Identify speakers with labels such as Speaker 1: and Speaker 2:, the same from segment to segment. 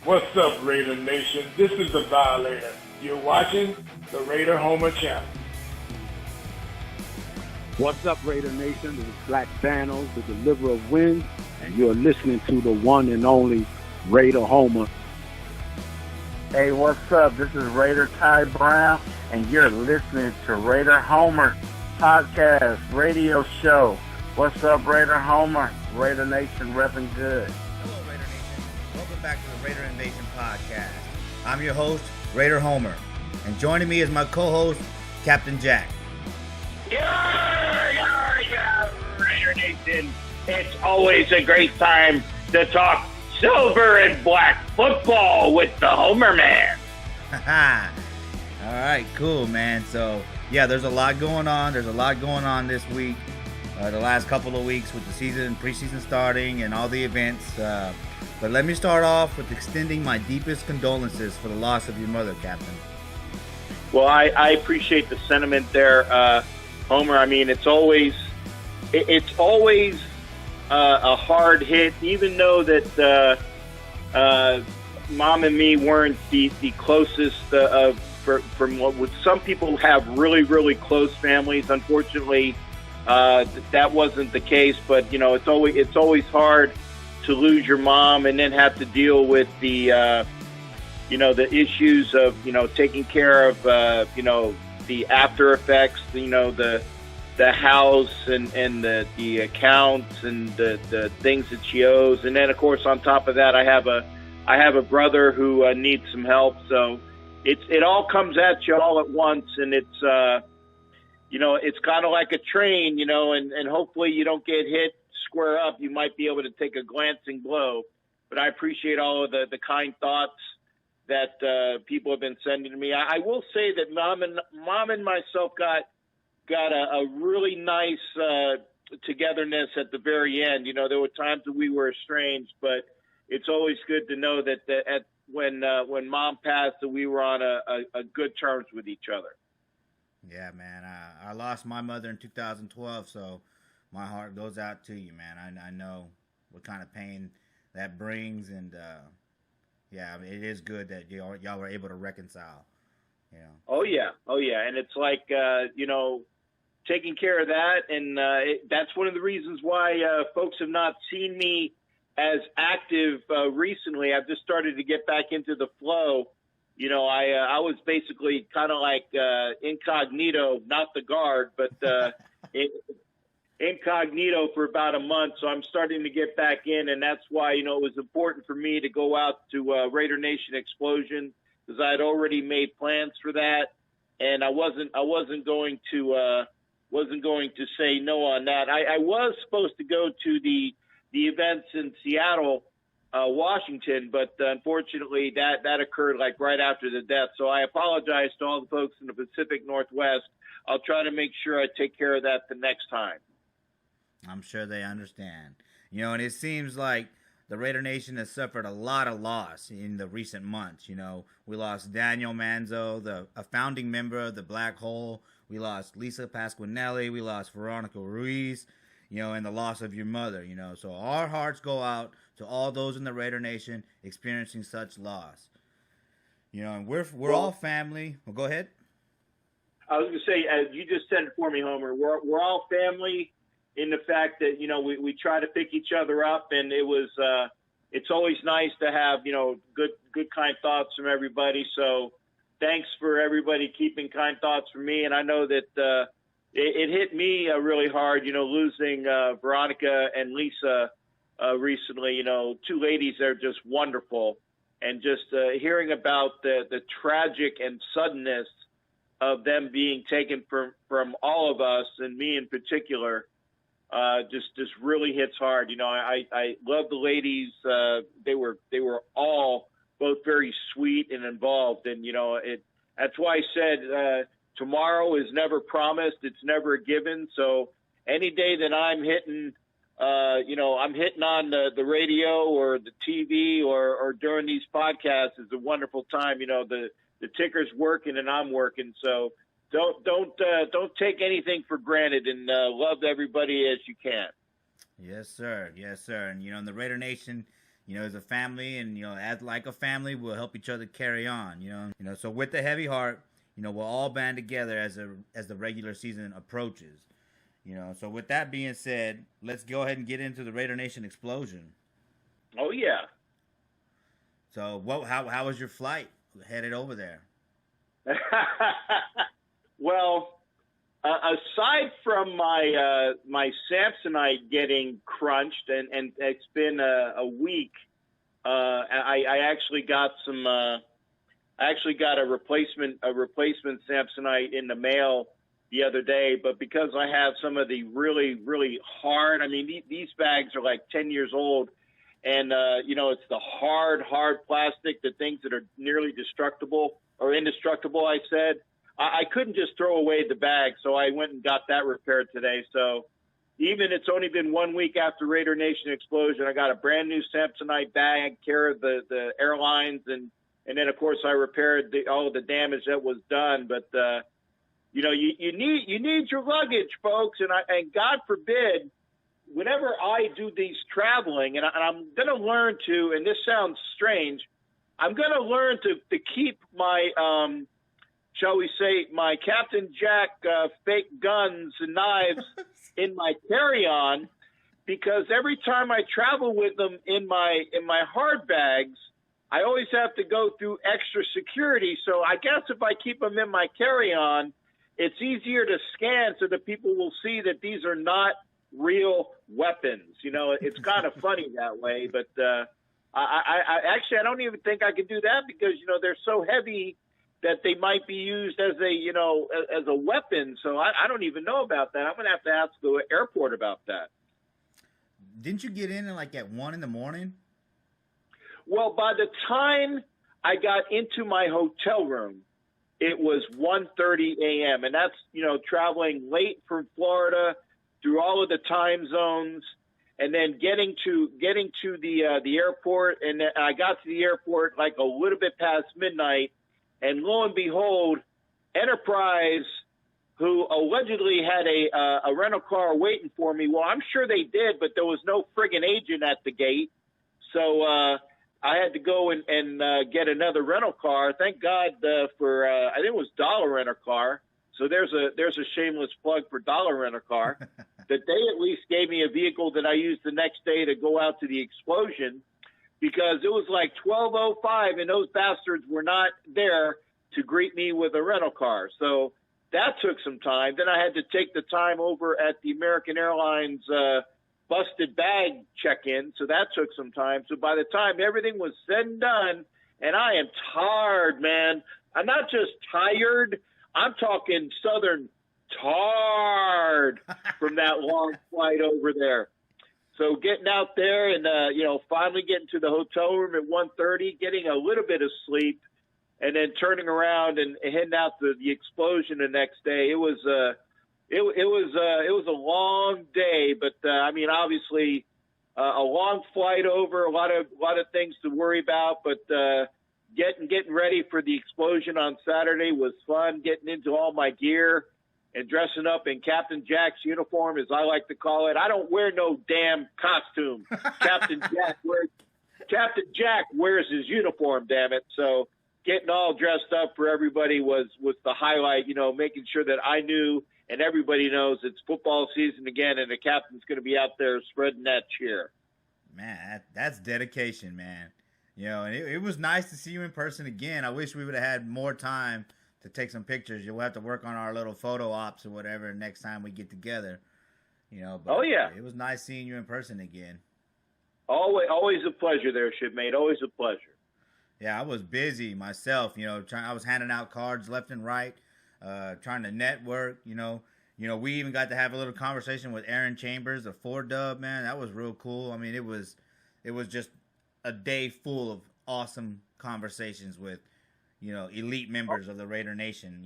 Speaker 1: What's up, Raider Nation? This is the Violator. You're watching the Raider Homer Channel.
Speaker 2: What's up, Raider Nation? This is Black Thanos, the deliverer of wins, and you're listening to the one and only Raider Homer.
Speaker 3: Hey, what's up? This is Raider Ty Brown, and you're listening to Raider Homer podcast radio show. What's up, Raider Homer? Raider Nation repping good.
Speaker 4: Hello, Raider Nation. Welcome back to the Raider Invasion podcast. I'm your host, Raider Homer, and joining me is my co-host, Captain Jack.
Speaker 5: Yeah, Raider Nation. It's always a great time to talk silver and black football with the Homer Man.
Speaker 4: All right, cool, man. So, yeah, there's a lot going on. There's a lot going on this week, the last couple of weeks with the season, preseason starting, and all the events. But let me start off with extending my deepest condolences for the loss of your mother, Captain.
Speaker 5: Well, I appreciate the sentiment there, Homer. I mean, it's always a hard hit, even though that Mom and me weren't the closest from what some people have really, really close families. Unfortunately, that wasn't the case. But you know, it's always hard to lose your mom and then have to deal with the the issues of taking care of the after effects. The house and the accounts and the things that she owes, and then of course on top of that I have a brother who needs some help. So it all comes at you all at once, and it's it's kind of like a train, and hopefully you don't get hit square up. You might be able to take a glancing blow, but I appreciate all of the kind thoughts that people have been sending to me. I will say that mom and myself got a really nice togetherness at the very end. There were times that we were estranged, but it's always good to know that when Mom passed, that we were on a good terms with each other.
Speaker 4: Yeah, man. I lost my mother in 2012, so my heart goes out to you, man. I know what kind of pain that brings, and it is good that y'all were able to reconcile.
Speaker 5: Oh yeah, and it's like taking care of that, and that's one of the reasons why folks have not seen me as active recently. I've just started to get back into the flow. I was basically kind of like incognito, not the guard, but incognito for about a month. So I'm starting to get back in, and that's why it was important for me to go out to Raider Nation Explosion, because I had already made plans for that, and I wasn't going to say no on that. I was supposed to go to the events in Seattle, Washington, but unfortunately that occurred like right after the death. So I apologize to all the folks in the Pacific Northwest. I'll try to make sure I take care of that the next time.
Speaker 4: I'm sure they understand. And it seems like the Raider Nation has suffered a lot of loss in the recent months. We lost Daniel Manzo, a founding member of the Black Hole. We lost Lisa Pasquinelli. We lost Veronica Ruiz, and the loss of your mother, So our hearts go out to all those in the Raider Nation experiencing such loss. And we're all family. Well, go ahead.
Speaker 5: I was going to say, as you just said it for me, Homer, we're all family in the fact that, we try to pick each other up, and it's always nice to have, good kind thoughts from everybody. So thanks for everybody keeping kind thoughts from me. And I know that it hit me really hard, losing Veronica and Lisa recently. Two ladies that are just wonderful. And just hearing about the tragic and suddenness of them being taken from all of us, and me in particular, just really hits hard. I love the ladies. They were all both very sweet and involved, and that's why I said tomorrow is never promised. It's never a given. So any day that I'm hitting, I'm hitting on the radio or the TV or during these podcasts is a wonderful time. The ticker's working and I'm working. So don't take anything for granted, and love everybody as you can.
Speaker 4: Yes, sir. Yes, sir. And in the Raider Nation, as a family, and as like a family, we'll help each other carry on. So with the heavy heart, we'll all band together as the regular season approaches. So with that being said, let's go ahead and get into the Raider Nation explosion.
Speaker 5: Oh yeah.
Speaker 4: So how was your flight headed over there?
Speaker 5: Well, aside from my Samsonite getting crunched, and it's been a week, I actually got some. I actually got a replacement Samsonite in the mail the other day, but because I have some of the really, really hard, these bags are like 10 years old, and, it's the hard plastic, the things that are nearly destructible or indestructible, I said. I couldn't just throw away the bag, so I went and got that repaired today. So even it's only been 1 week after Raider Nation explosion, I got a brand new Samsonite bag, care of the airlines, and then, of course, I repaired all of the damage that was done. But, you need your luggage, folks, and God forbid, whenever I do these traveling, and I'm going to learn to, and this sounds strange, I'm going to learn to keep my, shall we say, my Captain Jack fake guns and knives in my carry-on, because every time I travel with them in my hard bags, I always have to go through extra security. So I guess if I keep them in my carry-on, it's easier to scan so that people will see that these are not real weapons. It's kind of funny that way, but I don't even think I can do that because, they're so heavy that they might be used as a weapon. So I don't even know about that. I'm going to have to ask the airport about that.
Speaker 4: Didn't you get in at 1 a.m?
Speaker 5: Well, by the time I got into my hotel room, it was 1:30 a.m. And that's, traveling late from Florida through all of the time zones, and then getting to the airport. And I got to the airport like a little bit past midnight, and lo and behold, Enterprise, who allegedly had a rental car waiting for me. Well, I'm sure they did, but there was no friggin' agent at the gate. So I had to go and get another rental car. Thank God for I think it was Dollar Rent a Car. So there's a shameless plug for Dollar Rent a Car. That they at least gave me a vehicle that I used the next day to go out to the explosion, because it was like 12:05 and those bastards were not there to greet me with a rental car. So that took some time. Then I had to take the time over at the American Airlines busted bag check-in, so that took some time. So by the time everything was said and done, and I am tired, man. I'm not just tired. I'm talking Southern tired from that long flight over there. So getting out there and, finally getting to the hotel room at 1:30, getting a little bit of sleep, and then turning around and heading out to the explosion the next day. It was a long day, but obviously a long flight over, a lot of things to worry about. But getting ready for the explosion on Saturday was fun. Getting into all my gear and dressing up in Captain Jack's uniform, as I like to call it. I don't wear no damn costume. Captain Jack wears his uniform, damn it. So getting all dressed up for everybody was the highlight. Making sure that I knew and everybody knows it's football season again, and the captain's going to be out there spreading that cheer.
Speaker 4: Man, that's dedication, man. And it was nice to see you in person again. I wish we would have had more time to take some pictures. You'll have to work on our little photo ops or whatever next time we get together. But
Speaker 5: oh yeah,
Speaker 4: it was nice seeing you in person again.
Speaker 5: Always a pleasure there, shipmate. Always a pleasure.
Speaker 4: Yeah, I was busy myself. I was handing out cards left and right, trying to network. We even got to have a little conversation with Aaron Chambers of 4Dub. Man, that was real cool. It was just a day full of awesome conversations with elite members of the Raider Nation.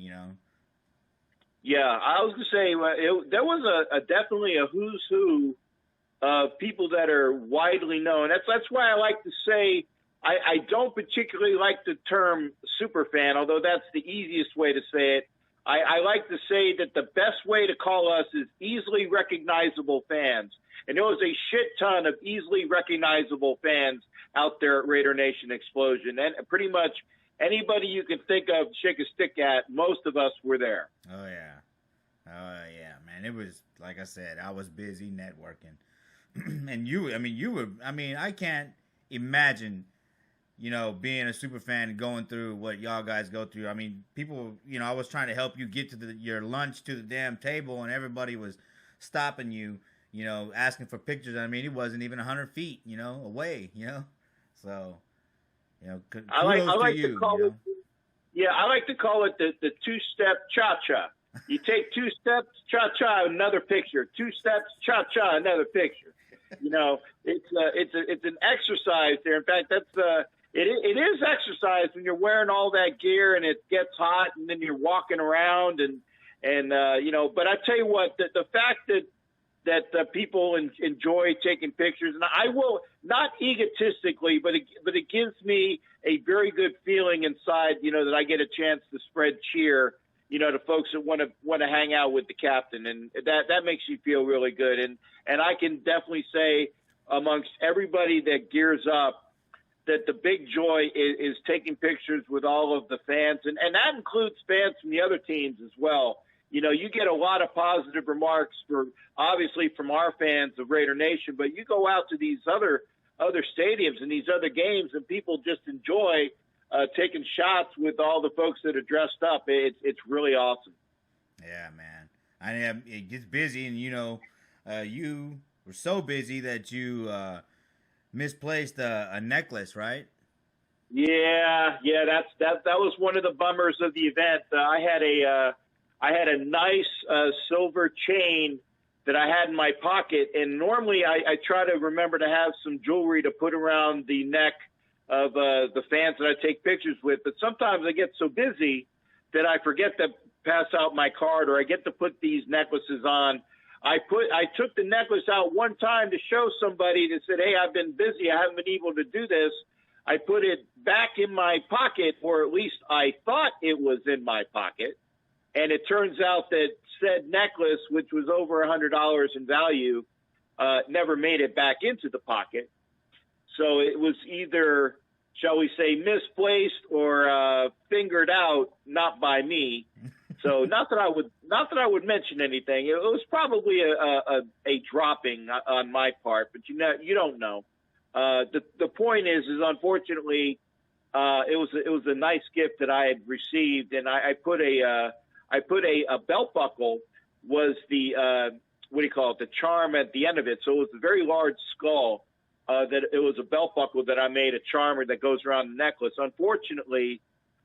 Speaker 5: Yeah, I was gonna say there was a definitely a who's who of people that are widely known. That's why I like to say I don't particularly like the term super fan, although that's the easiest way to say it. I like to say that the best way to call us is easily recognizable fans. And there was a shit ton of easily recognizable fans out there at Raider Nation Explosion. And pretty much anybody you can think of, shake a stick at, most of us were there.
Speaker 4: Oh, yeah. Oh, yeah, man. It was, like I said, I was busy networking. And I can't imagine, being a super fan and going through what y'all guys go through. I mean, people, I was trying to help you get to your lunch to the damn table, and everybody was stopping you, asking for pictures. I mean, it wasn't even 100 feet, away, So,
Speaker 5: I like to call it. Yeah, I like to call it the two-step cha-cha. You take 2 steps, cha-cha, another picture. 2 steps, cha-cha, another picture. It's an exercise there. In fact, it is exercise when you're wearing all that gear and it gets hot and then you're walking around and But I tell you what, the fact that people enjoy taking pictures, and I will not egotistically, but it gives me a very good feeling inside. That I get a chance to spread cheer. To folks that want to hang out with the captain, and that makes you feel really good. And I can definitely say amongst everybody that gears up that the big joy is taking pictures with all of the fans, and that includes fans from the other teams as well. You get a lot of positive remarks obviously from our fans of Raider Nation, but you go out to these other stadiums and these other games, and people just enjoy taking shots with all the folks that are dressed up. It's really awesome.
Speaker 4: Yeah, man. It gets busy, and you were so busy that you misplaced a necklace, right?
Speaker 5: Yeah. That was one of the bummers of the event. I had a nice silver chain that I had in my pocket, and normally I try to remember to have some jewelry to put around the neck of the fans that I take pictures with, but sometimes I get so busy that I forget to pass out my card, or I get to put these necklaces on. I took the necklace out one time to show somebody that said, "Hey, I've been busy. I haven't been able to do this." I put it back in my pocket, or at least I thought it was in my pocket, and it turns out that said necklace, which was over $100 in value, never made it back into the pocket. So it was either, shall we say, misplaced or fingered out, not by me. So not that I would mention anything. It was probably a dropping on my part, but you don't know. The point is unfortunately, it was a nice gift that I had received, and I put a belt buckle was the what do you call it, the charm at the end of it. So it was a very large skull. That it was a belt buckle that I made, a charmer that goes around the necklace. Unfortunately,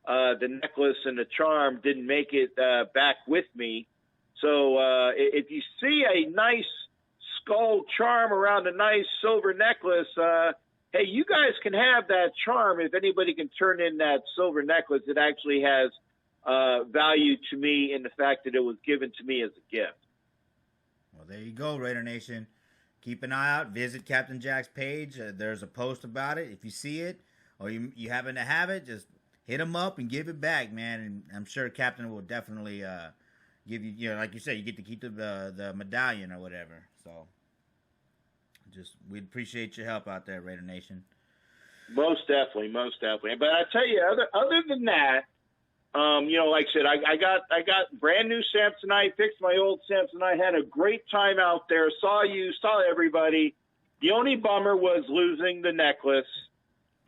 Speaker 5: the necklace and the charm didn't make it back with me. So if you see a nice skull charm around a nice silver necklace, hey, you guys can have that charm. If anybody can turn in that silver necklace, it actually has value to me in the fact that it was given to me as a gift.
Speaker 4: Well, there you go, Raider Nation. Keep an eye out. Visit Captain Jack's page. There's a post about it. If you see it or you happen to have it, just hit him up and give it back, man. And I'm sure Captain will definitely give you, like you said, you get to keep the medallion or whatever. So we'd appreciate your help out there, Raider Nation.
Speaker 5: Most definitely. But I tell you, other than that, like I said, I got brand new Samsonite, fixed my old Samsonite, had a great time out there, saw everybody. The only bummer was losing the necklace.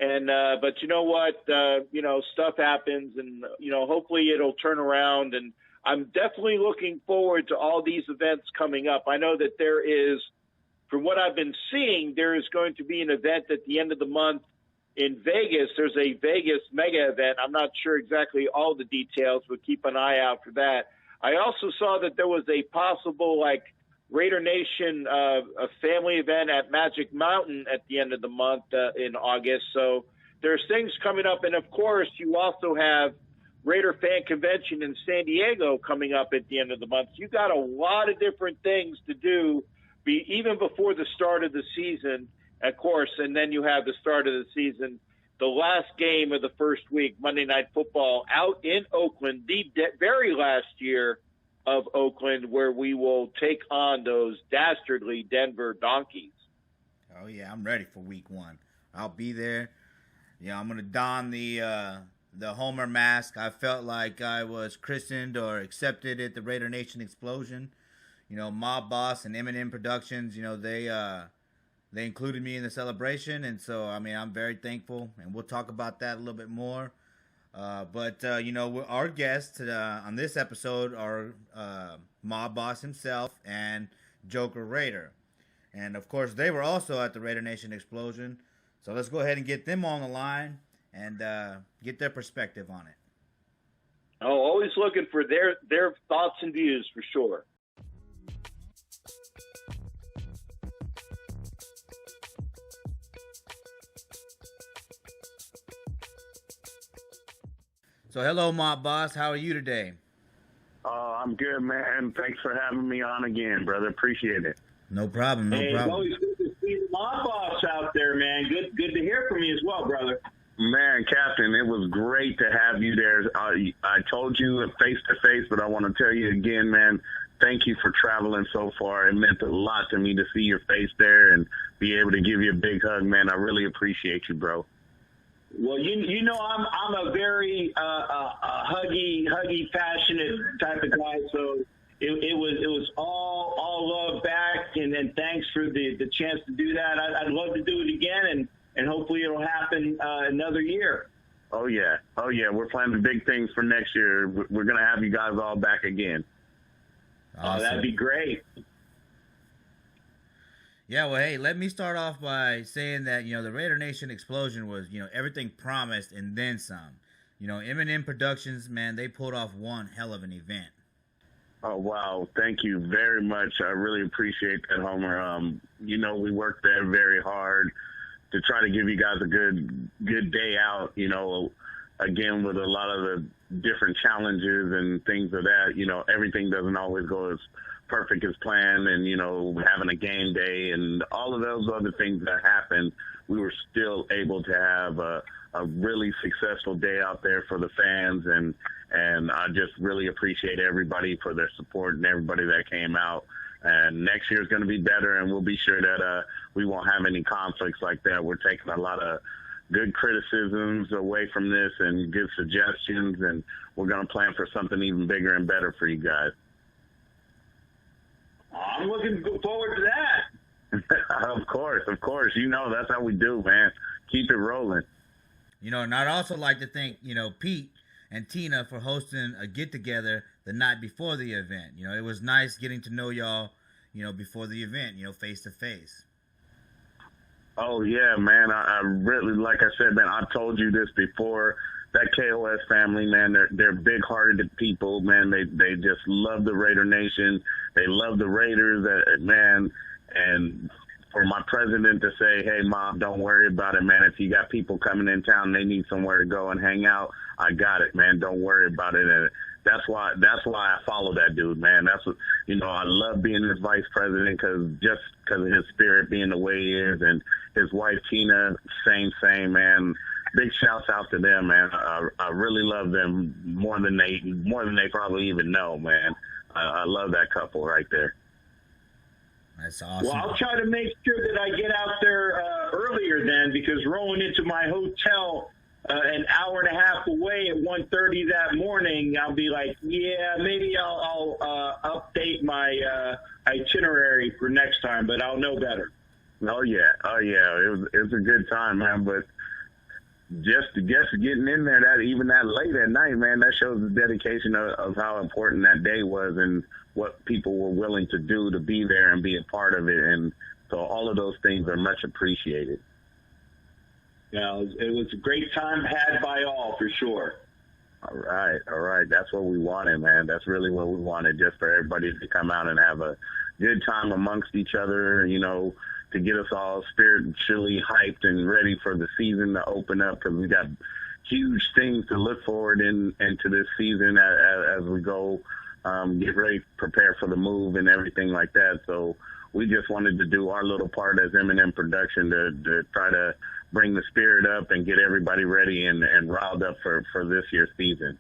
Speaker 5: And, but you know what, stuff happens, and, hopefully it'll turn around, and I'm definitely looking forward to all these events coming up. I know that there is, from what I've been seeing, there is going to be an event at the end of the month in Vegas. There's a Vegas mega event. I'm not sure exactly all the details, but keep an eye out for that. I also saw that there was a possible Raider Nation a family event at Magic Mountain at the end of the month in August. So there's things coming up, and of course you also have Raider Fan Convention in San Diego coming up at the end of the month. You got a lot of different things to do, even before the start of the season, of course, and then you have the start of the season. the last game of the first week, Monday Night Football, out in Oakland, the very last year of Oakland, where we will take on those dastardly Denver Donkeys.
Speaker 4: Oh yeah, I'm ready for week 1. I'll be there. I'm gonna don the Homer mask. I felt like I was christened or accepted at the Raider Nation Explosion. Mob Boss and Eminem Productions, they included me in the celebration, and so, I'm very thankful, and we'll talk about that a little bit more. But our guests on this episode are Mob Boss himself and Joker Raider. And, of course, they were also at the Raider Nation Explosion. So let's go ahead and get them on the line and get their perspective on it.
Speaker 5: Oh, always looking for their thoughts and views, for sure.
Speaker 4: So, hello, Mob Boss. How are you today?
Speaker 3: I'm good, man. Thanks for having me on again, brother. Appreciate it.
Speaker 4: No problem.
Speaker 5: It's always good to see the Mob Boss out there, man. Good to hear from you as well, brother.
Speaker 3: Man, Captain, it was great to have you there. I told you face to face, but I want to tell you again, man, thank you for traveling so far. It meant a lot to me to see your face there and be able to give you a big hug, man. I really appreciate you, bro.
Speaker 5: Well, I'm a very huggy, passionate type of guy. So it was all love back, and then thanks for the chance to do that. I'd love to do it again, and hopefully it'll happen another year.
Speaker 3: Oh yeah. We're planning big things for next year. We're gonna have you guys all back again.
Speaker 4: Awesome.
Speaker 5: Oh, that'd be great.
Speaker 4: Yeah, well, hey, let me start off by saying that, the Raider Nation Explosion was, everything promised and then some. Eminem Productions, man, they pulled off one hell of an event.
Speaker 3: Oh, wow. Thank you very much. I really appreciate that, Homer. We worked there very hard to try to give you guys a good day out, again, with a lot of the different challenges and things of that. Everything doesn't always go as perfect as planned, and having a game day and all of those other things that happened, we were still able to have a really successful day out there for the fans, and I just really appreciate everybody for their support and everybody that came out. And next year is going to be better, and we'll be sure that we won't have any conflicts like that. We're taking a lot of good criticisms away from this and good suggestions, and we're going to plan for something even bigger and better for you guys.
Speaker 5: I'm looking forward to that.
Speaker 3: Of course. That's how we do, man. Keep it rolling.
Speaker 4: And I'd also like to thank, Pete and Tina for hosting a get-together the night before the event. It was nice getting to know y'all, before the event, face-to-face.
Speaker 3: Oh, yeah, man. I really, like I said, man, I told you this before. That KOS family, man, they're big-hearted people, man. They just love the Raider Nation. They love the Raiders, man. And for my president to say, hey, Mom, don't worry about it, man. If you got people coming in town and they need somewhere to go and hang out, I got it, man. Don't worry about it. And that's why I follow that dude, man. That's what, I love being his vice president because of his spirit being the way he is. And his wife, Tina, same, man. Big shouts out to them, man. I really love them more than they probably even know, man. I love that couple right there.
Speaker 4: That's awesome.
Speaker 5: Well, I'll try to make sure that I get out there earlier then, because rolling into my hotel an hour and a half away at 1:30 that morning, I'll be like, yeah, maybe I'll update my itinerary for next time, but I'll know better.
Speaker 3: Oh yeah. It was a good time, man. But just getting in there that late at night, man, that shows the dedication of how important that day was and what people were willing to do to be there and be a part of it. And so all of those things are much appreciated.
Speaker 5: Yeah, it was a great time had by all, for sure.
Speaker 3: All right. That's what we wanted, man. That's really what we wanted, just for everybody to come out and have a good time amongst each other, to get us all spiritually hyped and ready for the season to open up, because we got huge things to look forward into this season as we go get ready, prepare for the move and everything like that. So
Speaker 6: we just wanted to do our little part as M&M Production to try to bring the spirit up and get everybody ready and riled up for this year's season.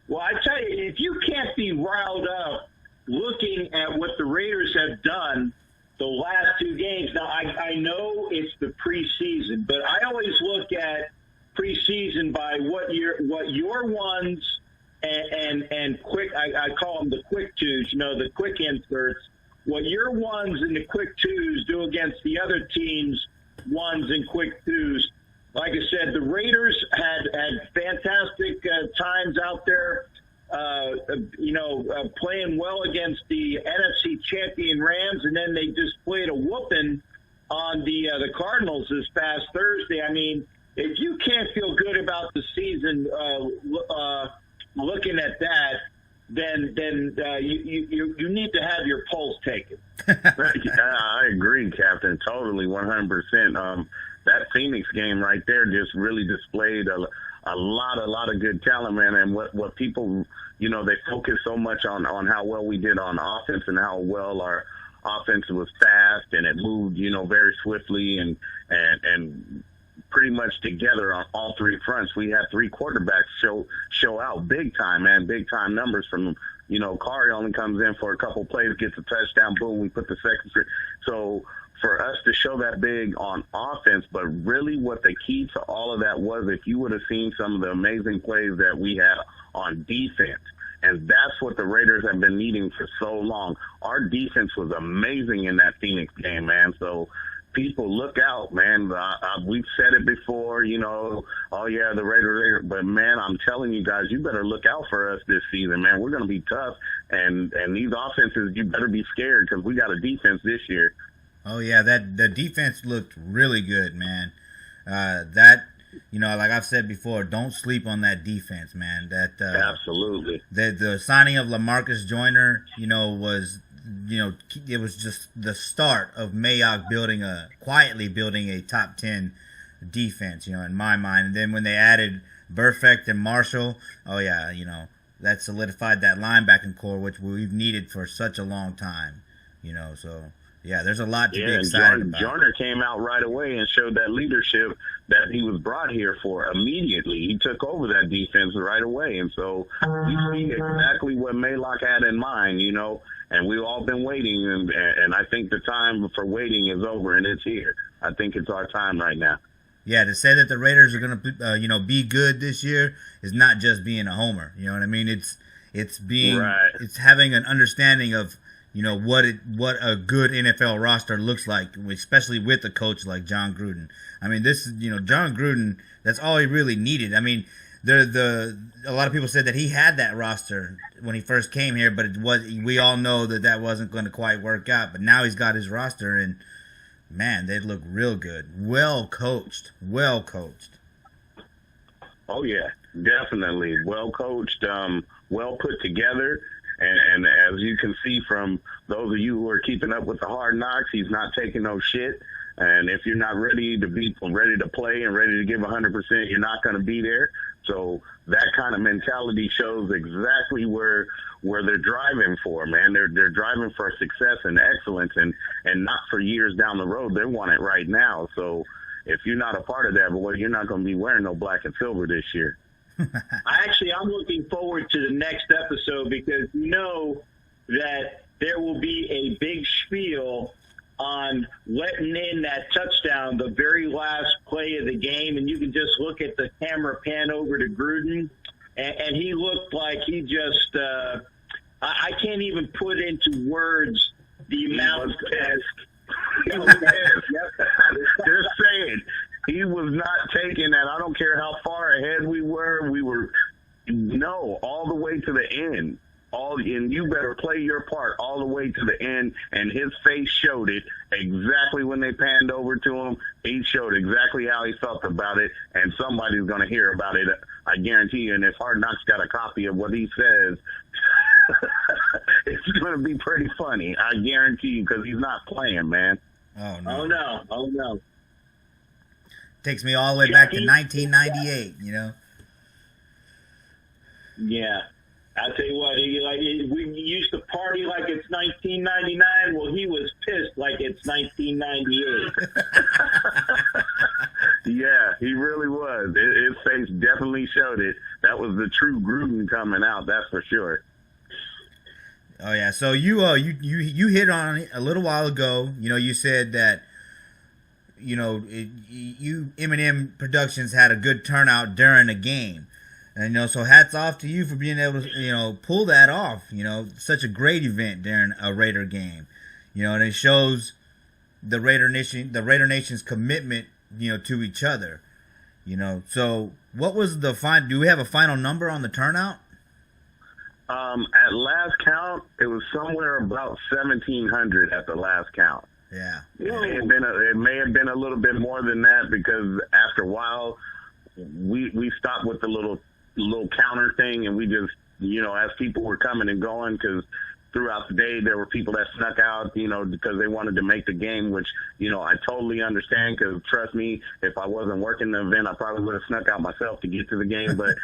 Speaker 7: Well, I tell you, if you can't be riled up looking at what the Raiders have done the last two games. Now, I know it's the preseason, but I always look at preseason by what your ones and quick, I call them the quick twos, the quick inserts, what your ones and the quick twos do against the other teams' ones and quick twos. Like I said, the Raiders had fantastic times out there, playing well against the NFC champion Rams, and then they just played a whooping on the Cardinals this past Thursday. I mean, if you can't feel good about the season looking at that, then you need to have your pulse taken.
Speaker 6: I agree, Captain. Totally, 100%. That Phoenix game right there just really displayed a lot of good talent, man. And what people, they focus so much on how well we did on offense and how well our offense was fast and it moved, very swiftly and pretty much together on all three fronts. We had three quarterbacks show out big time, man, big time numbers from, Kari only comes in for a couple plays, gets a touchdown, boom, we put the second string. So for us to show that big on offense, but really what the key to all of that was, if you would have seen some of the amazing plays that we had on defense, and that's what the Raiders have been needing for so long. Our defense was amazing in that Phoenix game, man. So people look out, man. We've said it before, oh yeah, the Raiders, but man, I'm telling you guys, you better look out for us this season, man. We're going to be tough, and these offenses, you better be scared because we got a defense this year.
Speaker 4: Oh yeah, the defense looked really good, man. Like I've said before, don't sleep on that defense, man.
Speaker 6: Absolutely.
Speaker 4: The signing of LaMarcus Joyner, was, it was just the start of Mayock quietly building a top 10 defense, in my mind. And then when they added Burfict and Marshall, oh yeah, that solidified that linebacking core, which we've needed for such a long time, so. Yeah, there's a lot to be excited about.
Speaker 6: Joyner came out right away and showed that leadership that he was brought here for immediately. He took over that defense right away. And so we see exactly what Mayock had in mind, and we've all been waiting. And I think the time for waiting is over, and it's here. I think it's our time right now.
Speaker 4: Yeah, to say that the Raiders are going to, be good this year is not just being a homer. You know what I mean? It's being right. It's having an understanding of, what a good NFL roster looks like, especially with a coach like John Gruden. I mean, John Gruden, that's all he really needed. I mean, a lot of people said that he had that roster when he first came here, but we all know that wasn't going to quite work out. But now he's got his roster, and man, they look real good. Well coached.
Speaker 6: Oh yeah, definitely well coached, well put together. And as you can see from those of you who are keeping up with the Hard Knocks, he's not taking no shit. And if you're not ready to play and ready to give 100%, you're not going to be there. So that kind of mentality shows exactly where they're driving for, man. They're driving for success and excellence and not for years down the road. They want it right now. So if you're not a part of that, boy, you're not going to be wearing no black and silver this year.
Speaker 7: I'm looking forward to the next episode because that there will be a big spiel on letting in that touchdown, the very last play of the game, and you can just look at the camera pan over to Gruden, and he looked like he just I can't even put into words the amount of
Speaker 6: Just saying. He was not taking that. I don't care how far ahead we were. All the way to the end. And you better play your part all the way to the end. And his face showed it exactly when they panned over to him. He showed exactly how he felt about it. And somebody's going to hear about it, I guarantee you. And if Hard Knocks got a copy of what he says, it's going to be pretty funny. I guarantee you, because he's not playing, man.
Speaker 4: Oh, no.
Speaker 7: Oh, no.
Speaker 4: Takes me all the way back to 1998,
Speaker 7: Yeah. I tell you what, we used to party like it's 1999. Well, he was pissed like it's 1998.
Speaker 6: Yeah, he really was. His face definitely showed it. That was the true Gruden coming out, that's for sure.
Speaker 4: Oh yeah, so you hit on it a little while ago. You said that Eminem Productions had a good turnout during the game, and so hats off to you for being able to pull that off. Such a great event during a Raider game. And it shows the Raider Nation's commitment to each other. So what was the do we have a final number on the turnout?
Speaker 6: At last count, it was somewhere about 1,700 at the last count.
Speaker 4: Yeah.
Speaker 6: It may have been a little bit more than that because after a while, we stopped with the little counter thing, and we just, as people were coming and going, because throughout the day there were people that snuck out, because they wanted to make the game, which, I totally understand, because trust me, if I wasn't working the event, I probably would have snuck out myself to get to the game. But,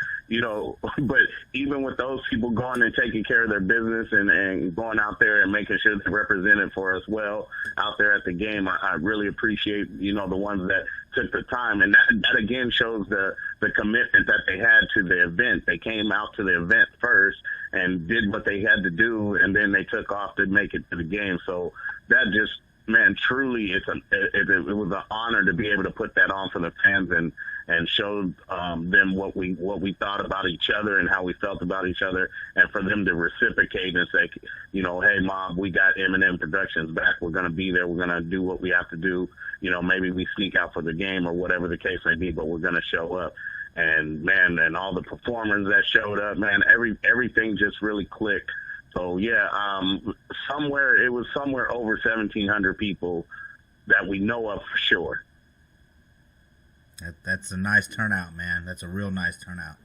Speaker 6: but even with those people going and taking care of their business and going out there and making sure they're represented for us well out there at the game, I really appreciate, the ones that took the time. And that again shows the commitment that they had to the event. They came out to the event first and did what they had to do, and then they took off to make it to the game. So that just, man, truly, it was an honor to be able to put that on for the fans and show them what we thought about each other and how we felt about each other, and for them to reciprocate and say, hey, Mob, we got Eminem Productions back. We're going to be there. We're going to do what we have to do. Maybe we sneak out for the game or whatever the case may be, but we're going to show up. And, man, and all the performers that showed up, man, everything just really clicked. So, yeah, it was somewhere over 1,700 people that we know of for sure.
Speaker 4: That's a nice turnout, man. That's a real nice turnout.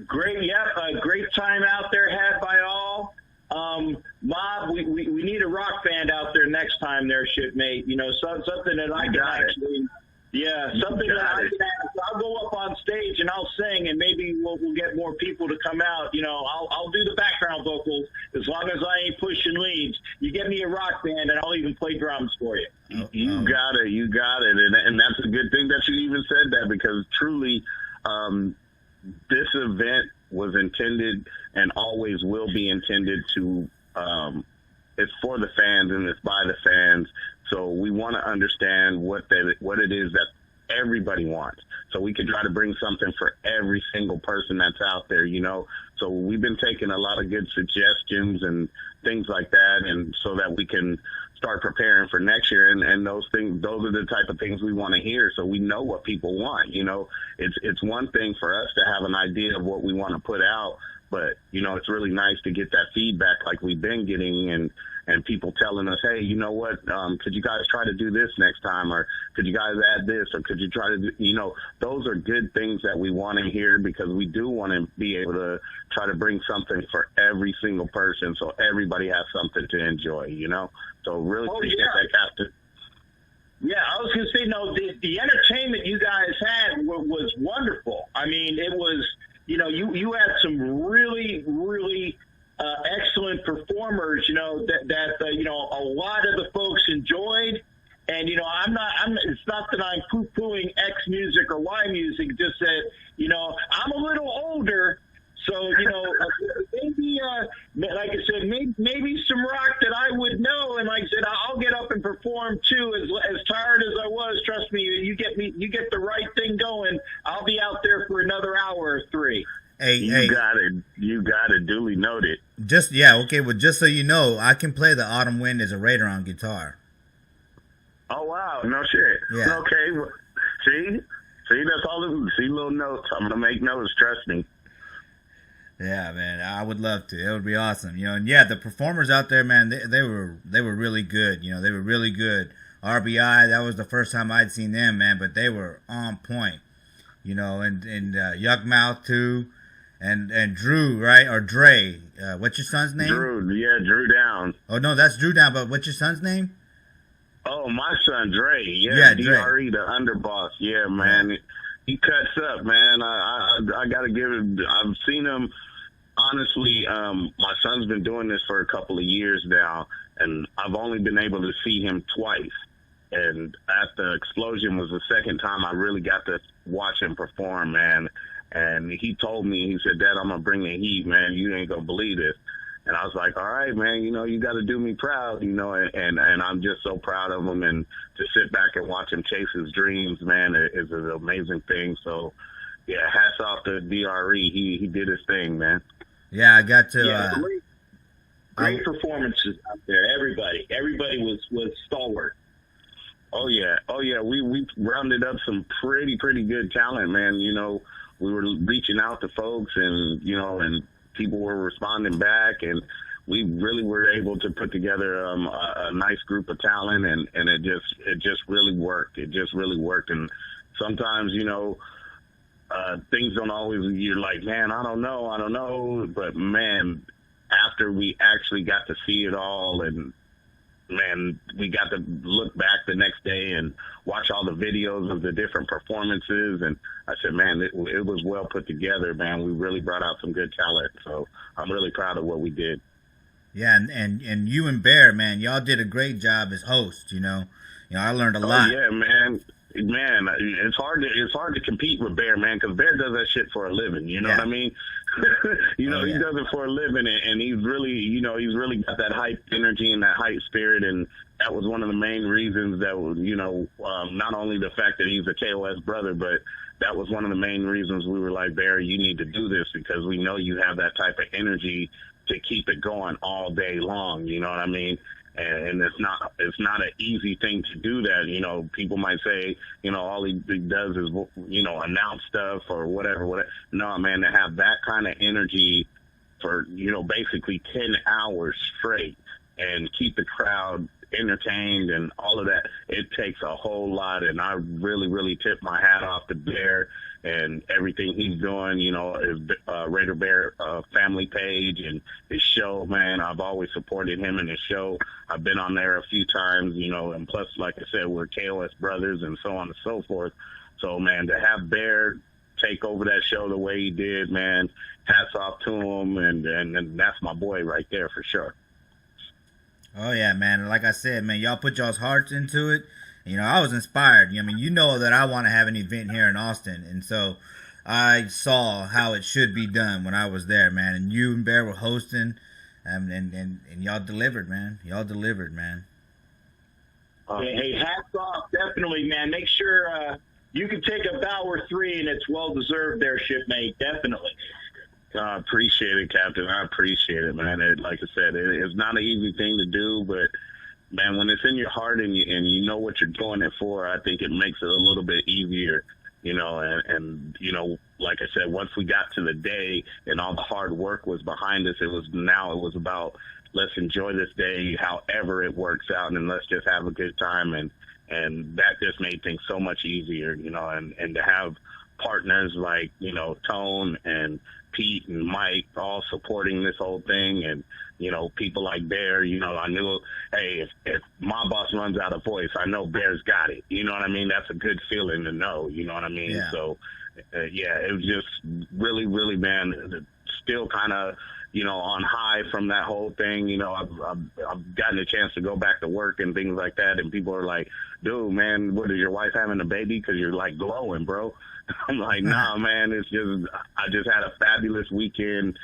Speaker 7: Great, yeah, great time out there had by all. Mob, we need a rock band out there next time there, shipmate. Something that I can actually... Yeah, something that I'll go up on stage and I'll sing, and maybe we'll get more people to come out. I'll do the background vocals as long as I ain't pushing leads. You get me a rock band, and I'll even play drums for you.
Speaker 6: You got it, and that's a good thing that you even said that, because truly, this event was intended and always will be intended to. It's for the fans and it's by the fans. So we want to understand what it is that everybody wants. So we can try to bring something for every single person that's out there, So we've been taking a lot of good suggestions and things like that, and so that we can start preparing for next year. And those are the type of things we want to hear, so we know what people want. It's one thing for us to have an idea of what we want to put out, but, it's really nice to get that feedback like we've been getting, and people telling us, hey, you know what, could you guys try to do this next time, or could you guys add this, or could you try to do, those are good things that we want to hear, because we do want to be able to try to bring something for every single person, so everybody has something to enjoy, So really appreciate that, Captain.
Speaker 7: Yeah, I was going to say, the entertainment you guys had was wonderful. I mean, it was, you had some really, really excellent performers, that a lot of the folks enjoyed. And, it's not that I'm poo-pooing X music or Y music, just that, I'm a little older. So, maybe, like I said, maybe some rock that I would know. And like I said, I'll get up and perform too. As tired as I was, trust me, you get the right thing going, I'll be out there for another hour or three.
Speaker 6: You got it. Duly noted.
Speaker 4: Just so you know, I can play the Autumn Wind as a Raider on guitar.
Speaker 6: Oh wow, no shit.
Speaker 4: Yeah.
Speaker 6: Okay, well, see, that's all. See, little notes. I'm gonna make notes. Trust me.
Speaker 4: Yeah, man, I would love to. It would be awesome, And yeah, the performers out there, man, they were really good. They were really good. RBI, that was the first time I'd seen them, man, but they were on point. And Yuck Mouth too. And Drew, right? Or Dre. What's your son's name?
Speaker 6: Drew Down.
Speaker 4: Oh, no, that's Drew Down, but what's your son's name?
Speaker 6: Oh, my son, Dre.
Speaker 4: Yeah,
Speaker 6: DRE, the underboss. Yeah, man. He cuts up, man. I got to give him, I've seen him honestly, my son's been doing this for a couple of years now, and I've only been able to see him twice. And at the Explosion was the second time I really got to watch him perform, man. And he told me, he said, Dad, I'm going to bring the heat, man. You ain't going to believe this. And I was like, all right, man, you got to do me proud, and I'm just so proud of him. And to sit back and watch him chase his dreams, man, is an amazing thing. So, yeah, hats off to DRE. He did his thing, man.
Speaker 4: Yeah, I got to.
Speaker 7: Great performances out there. Everybody was stalwart.
Speaker 6: Oh yeah. We rounded up some pretty good talent, man. We were reaching out to folks, and and people were responding back, and we really were able to put together a nice group of talent, and it just really worked. It just really worked. And sometimes, things don't always, you're like, man, I don't know. But man, after we actually got to see it all, and man, we got to look back the next day and watch all the videos of the different performances. And I said, man, it was well put together, man. We really brought out some good talent. So I'm really proud of what we did.
Speaker 4: Yeah. And you and Bear, man, y'all did a great job as hosts, I learned a lot.
Speaker 6: Yeah, man, it's hard to compete with Bear, man, because Bear does that shit for a living. You know what I mean? He does it for a living, and he's really, he's really got that hype energy and that hype spirit, and that was one of the main reasons that, not only the fact that he's a KOS brother, but that was one of the main reasons we were like, Bear, you need to do this, because we know you have that type of energy to keep it going all day long. You know what I mean? And it's not an easy thing to do that. People might say, all he does is, announce stuff or whatever. No, man, to have that kind of energy for, basically 10 hours straight and keep the crowd entertained and all of that, it takes a whole lot. And I really tip my hat off to Bear and everything he's doing, his Raider Bear family page and his show, man. I've always supported him and his show. I've been on there a few times, and plus, like I said, we're KOS brothers and so on and so forth. So, man, to have Bear take over that show the way he did, man, hats off to him, and that's my boy right there for sure.
Speaker 4: Oh, yeah, man. Like I said, man, y'all put y'all's hearts into it. I was inspired. That I want to have an event here in Austin. And so I saw how it should be done when I was there, man. And you and Bear were hosting, and y'all delivered, man.
Speaker 7: Hey, hats off, definitely, man. Make sure you can take a bow or three, and it's well-deserved there, shipmate, definitely.
Speaker 6: I appreciate it, Captain. I appreciate it, man. Like I said, it's not an easy thing to do, but man, when it's in your heart and you know what you're doing it for, I think it makes it a little bit easier, and like I said, once we got to the day and all the hard work was behind us, it was about, let's enjoy this day however it works out, and let's just have a good time, and that just made things so much easier, and to have partners like, Tone and Pete and Mike all supporting this whole thing, and people like Bear, I knew, hey, if my boss runs out of voice, I know Bear's got it. You know what I mean? That's a good feeling to know. You know what I mean?
Speaker 4: Yeah.
Speaker 6: So, it was just really, man, still kind of, on high from that whole thing. I've gotten a chance to go back to work and things like that, and people are like, dude, man, what, is your wife having a baby? Because you're like glowing, bro. I'm like, nah, man, I just had a fabulous weekend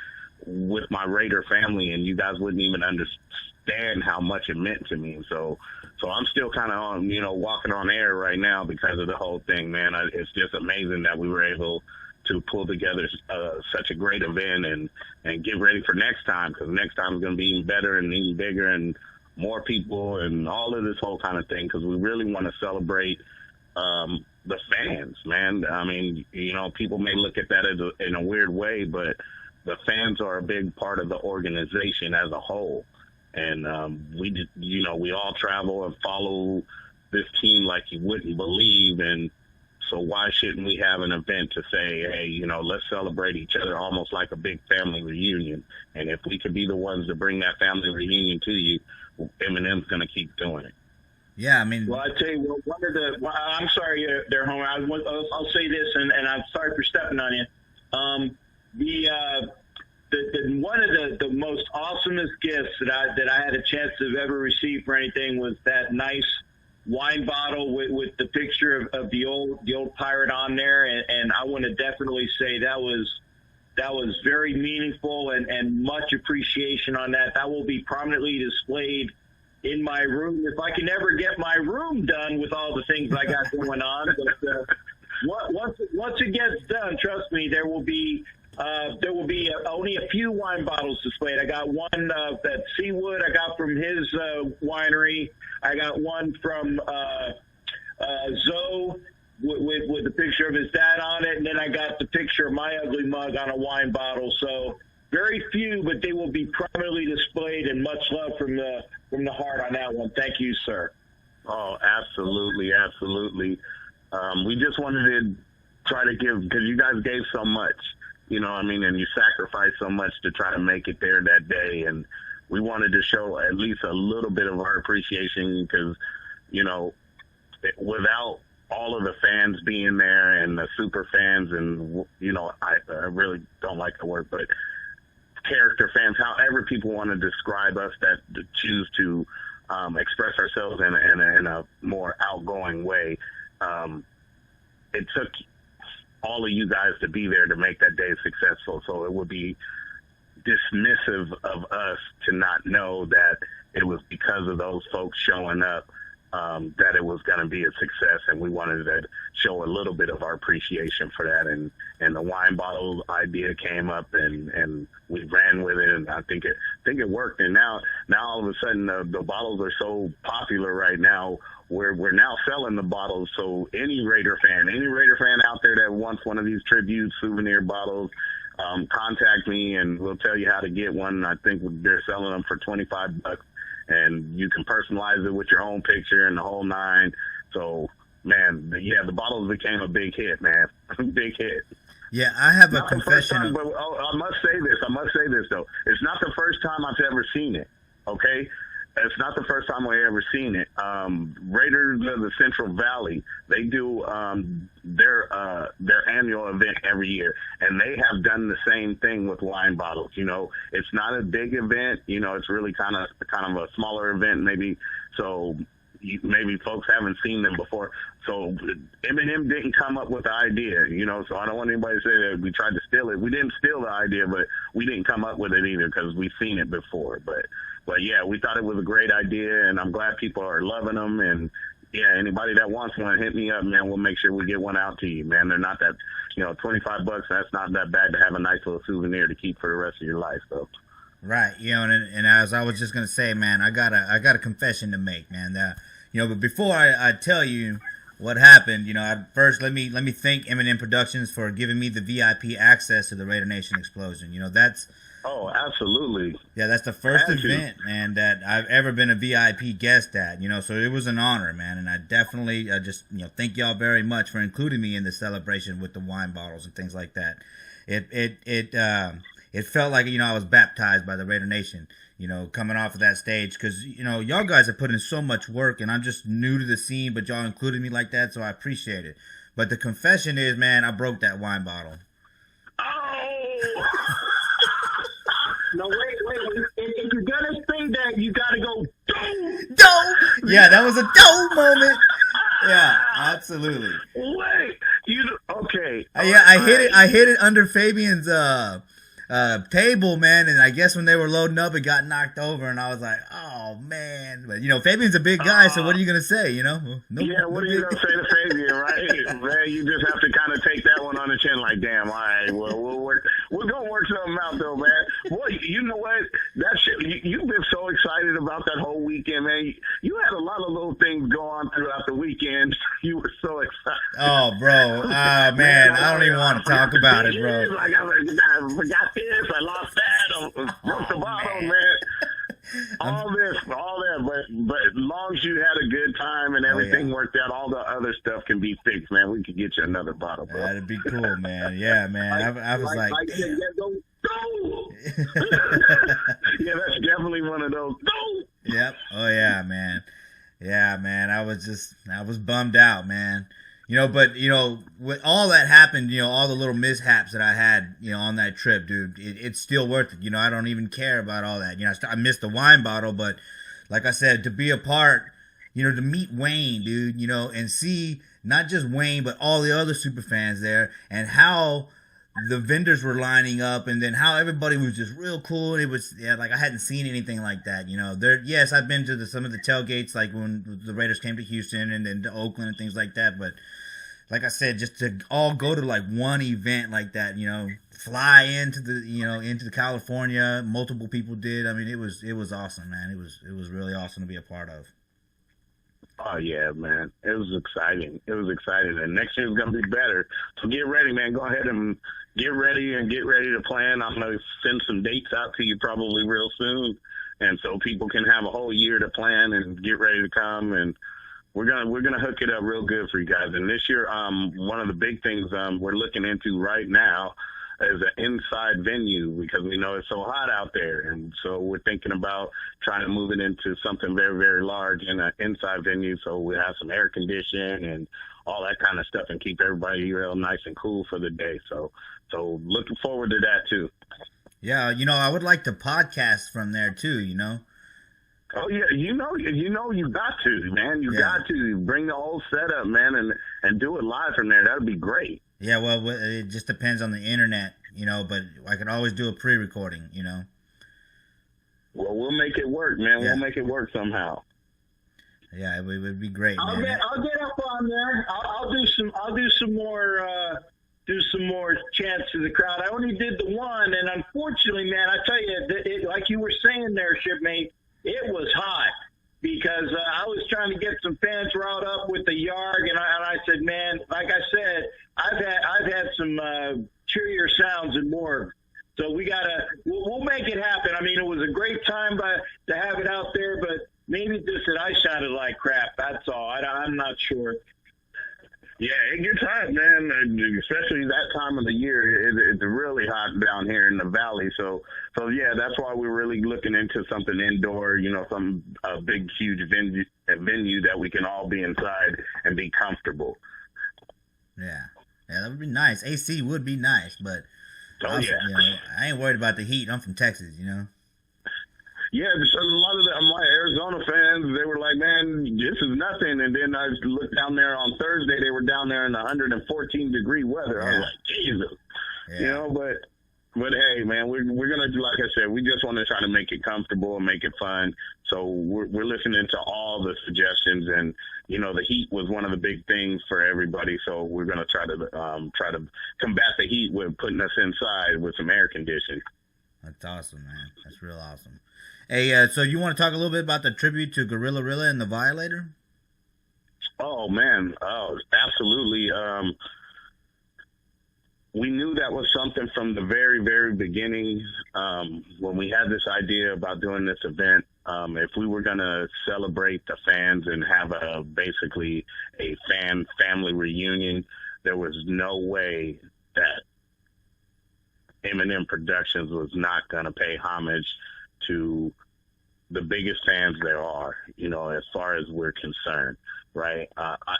Speaker 6: with my Raider family, and you guys wouldn't even understand how much it meant to me. So I'm still kind of on, walking on air right now because of the whole thing, man. It's just amazing that we were able to pull together such a great event and get ready for next time, because next time is going to be even better and even bigger and more people and all of this whole kind of thing, because we really want to celebrate the fans, man. I mean, people may look at that in a weird way, but the fans are a big part of the organization as a whole. And we all travel and follow this team like you wouldn't believe. And so why shouldn't we have an event to say, hey, let's celebrate each other almost like a big family reunion. And if we could be the ones to bring that family reunion to you, Eminem's going to keep doing it.
Speaker 4: Yeah, I mean.
Speaker 7: Well, I tell you what, I'm sorry there, Homer. I'll say this, and I'm sorry for stepping on you. The one of the most awesomest gifts that I had a chance to have ever received for anything was that nice wine bottle with the picture of the old pirate on there, and I want to definitely say that was very meaningful and much appreciation on that. That will be prominently displayed in my room if I can ever get my room done with all the things I got going on. But once it gets done, trust me, there will be only a few wine bottles displayed. I got one that Seawood I got from his winery. I got one from Zoe with the picture of his dad on it, and then I got the picture of my ugly mug on a wine bottle. So very few, but they will be prominently displayed, and much love from the heart on that one. Thank you, sir.
Speaker 6: Oh, absolutely, absolutely. We just wanted to try to give, because you guys gave so much, you know what I mean, and you sacrificed so much to try to make it there that day, and we wanted to show at least a little bit of our appreciation because, you know, without all of the fans being there and the super fans and, you know, I really don't like the word, but character fans, however people want to describe us that choose to express ourselves in a more outgoing way. It took all of you guys to be there to make that day successful. So it would be dismissive of us to not know that it was because of those folks showing up that it was going to be a success, and we wanted to show a little bit of our appreciation for that. And the wine bottle idea came up, and we ran with it, and I think it worked. And now all of a sudden the bottles are so popular right now. We're now selling the bottles, so any Raider fan out there that wants one of these tribute souvenir bottles, contact me and we'll tell you how to get one. I think they're selling them for $25. And you can personalize it with your own picture and the whole nine. So, man, the bottles became a big hit, man. Big hit.
Speaker 4: Yeah, I have a
Speaker 6: Not
Speaker 4: confession.
Speaker 6: the first time, but I must say this, though. It's not the first time I've ever seen it, okay? It's not the first time I've ever seen it. Raiders of the Central Valley, they do their annual event every year, and they have done the same thing with wine bottles. You know, it's not a big event. You know, it's really kind of a smaller event, maybe. So maybe folks haven't seen them before. So Eminem didn't come up with the idea, you know, so I don't want anybody to say that we tried to steal it. We didn't steal the idea, but we didn't come up with it either because we've seen it before. But yeah, we thought it was a great idea, and I'm glad people are loving them. And yeah, anybody that wants one, hit me up, man. We'll make sure we get one out to you, man. They're not that, you know, $25. That's not that bad to have a nice little souvenir to keep for the rest of your life. So.
Speaker 4: Right, you know, and as I was just gonna say, man, I got a confession to make, man. That, you know, but before I tell you what happened, you know, first let me thank Eminem Productions for giving me the VIP access to the Raider Nation Explosion. You know, that's.
Speaker 6: Oh, absolutely.
Speaker 4: Yeah, that's the first event, man, that I've ever been a VIP guest at, you know, so it was an honor, man, and I definitely just, you know, thank y'all very much for including me in the celebration with the wine bottles and things like that. It felt like, you know, I was baptized by the Raider Nation, you know, coming off of that stage, because, you know, y'all guys have put in so much work, and I'm just new to the scene, but y'all included me like that, so I appreciate it. But the confession is, man, I broke that wine bottle.
Speaker 7: Oh! No, wait. If you're going to say that, you got to go,
Speaker 4: dope! Yeah, that was a dope moment. Yeah, absolutely.
Speaker 6: Wait, okay.
Speaker 4: I hit it under Fabian's table, man, and I guess when they were loading up, it got knocked over, and I was like, oh, man. But, you know, Fabian's a big guy, so what are you going to say, you know?
Speaker 6: What are you going to say to Fabian, right? Man, you just have to kind of take that one on the chin like, damn, all right, well, we're going to work something out, though, man. Boy, you know what? That shit, you've been so excited about that whole weekend, man. You had a lot of little things go on throughout the weekend. You were so excited.
Speaker 4: Oh, bro. Man, I don't even want to talk about it, bro.
Speaker 6: Like, I forgot this, I lost that, broke the bottle, man. All that, but as long as you had a good time and everything worked out, all the other stuff can be fixed, man. We could get you another bottle, bro.
Speaker 4: That'd be cool, man. Yeah, man. I was like
Speaker 6: yeah, go. Yeah, that's definitely one of those. Go.
Speaker 4: Yep. Oh yeah, man. Yeah, man. I was bummed out, man. But with all that happened, all the little mishaps that I had, on that trip, dude, it's still worth it. I don't even care about all that. I missed the wine bottle, but like I said, to be a part, to meet Wayne, dude, and see not just Wayne, but all the other super fans there, and how the vendors were lining up, and then how everybody was just real cool. It was like I hadn't seen anything like that. Yes, I've been to some of the tailgates, like when the Raiders came to Houston and then to Oakland and things like that. But like I said, just to all go to like one event like that, fly into the California, multiple people did. I mean, it was awesome, man. It was really awesome to be a part of.
Speaker 6: Oh, yeah, man. It was exciting. And next year's going to be better. So get ready, man. Go ahead and get ready to plan. I'm going to send some dates out to you probably real soon. And so people can have a whole year to plan and get ready to come. And we're gonna hook it up real good for you guys. And this year, one of the big things we're looking into right now is an inside venue, because we know it's so hot out there, and so we're thinking about trying to move it into something very, very large in an inside venue, so we have some air conditioning and all that kind of stuff, and keep everybody real nice and cool for the day. So looking forward to that too.
Speaker 4: Yeah, I would like to podcast from there too.
Speaker 6: Oh yeah, you got to, man. You got to bring the whole setup, man, and do it live from there. That would be great.
Speaker 4: Yeah, well, it just depends on the internet, but I could always do a pre-recording,
Speaker 6: Well, we'll make it work, man. Yeah. We'll make it work somehow.
Speaker 4: Yeah, it would be great,
Speaker 7: I'll
Speaker 4: man.
Speaker 7: I'll get up on there. I'll do some more chants to the crowd. I only did the one, and unfortunately, man, I tell you, like you were saying there, shipmate, it was hot. Because I was trying to get some fans riled up with the Yarg, and I said, man, like I said, I've had some cheerier sounds and more. So we'll make it happen. I mean, it was a great time to have it out there, but maybe just that I sounded like crap. That's all. I'm not sure.
Speaker 6: Yeah, it gets hot, man, especially that time of the year. It's really hot down here in the valley. So yeah, that's why we're really looking into something indoor, some big, huge venue that we can all be inside and be comfortable.
Speaker 4: Yeah, that would be nice. AC would be nice, but
Speaker 6: I
Speaker 4: ain't worried about the heat. I'm from Texas,
Speaker 6: Yeah, a lot of my Arizona fans, they were like, man, this is nothing. And then I looked down there on Thursday, they were down there in 114-degree weather. Yeah. I was like, Jesus.
Speaker 4: Yeah.
Speaker 6: But hey, man, we're going to do, like I said, we just want to try to make it comfortable and make it fun. So we're listening to all the suggestions, and, the heat was one of the big things for everybody. So we're going to try to combat the heat with putting us inside with some air conditioning.
Speaker 4: That's awesome, man. That's real awesome. Hey, so you want to talk a little bit about the tribute to Gorilla Rilla and the Violator?
Speaker 6: Oh, man. Oh, absolutely. We knew that was something from the very, very beginning when we had this idea about doing this event. If we were going to celebrate the fans and have basically a family reunion, there was no way that Eminem Productions was not going to pay homage to the biggest fans there are, as far as we're concerned, right?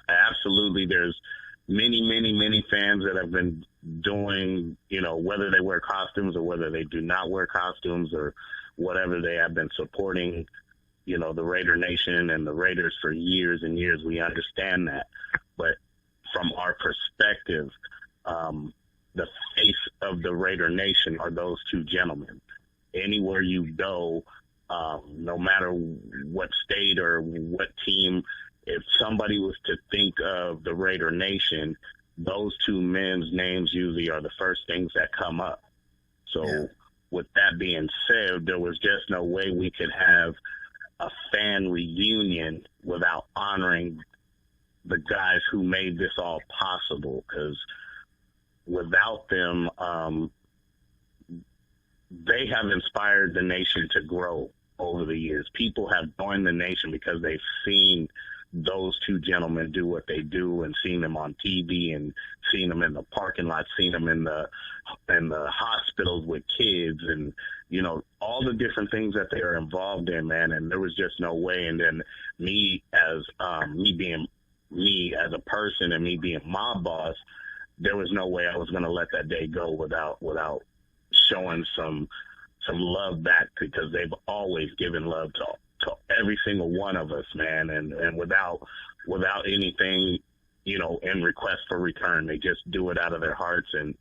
Speaker 6: Absolutely, there's many fans that have been doing, whether they wear costumes or whether they do not wear costumes or whatever, they have been supporting, the Raider Nation and the Raiders for years and years. We understand that. But from our perspective, the face of the Raider Nation are those two gentlemen. Anywhere you go, no matter what state or what team, if somebody was to think of the Raider Nation, those two men's names usually are the first things that come up. So with that being said, there was just no way we could have a fan reunion without honoring the guys who made this all possible, because without them, they have inspired the nation to grow over the years. People have joined the nation because they've seen those two gentlemen do what they do, and seen them on TV, and seen them in the parking lot, seen them in the hospitals with kids, and all the different things that they are involved in, man. And there was just no way. And then me being me as a person and me being my boss, there was no way I was going to let that day go without showing some love back, because they've always given love to every single one of us, man, and without anything, you know, in request for return. They just do it out of their hearts, and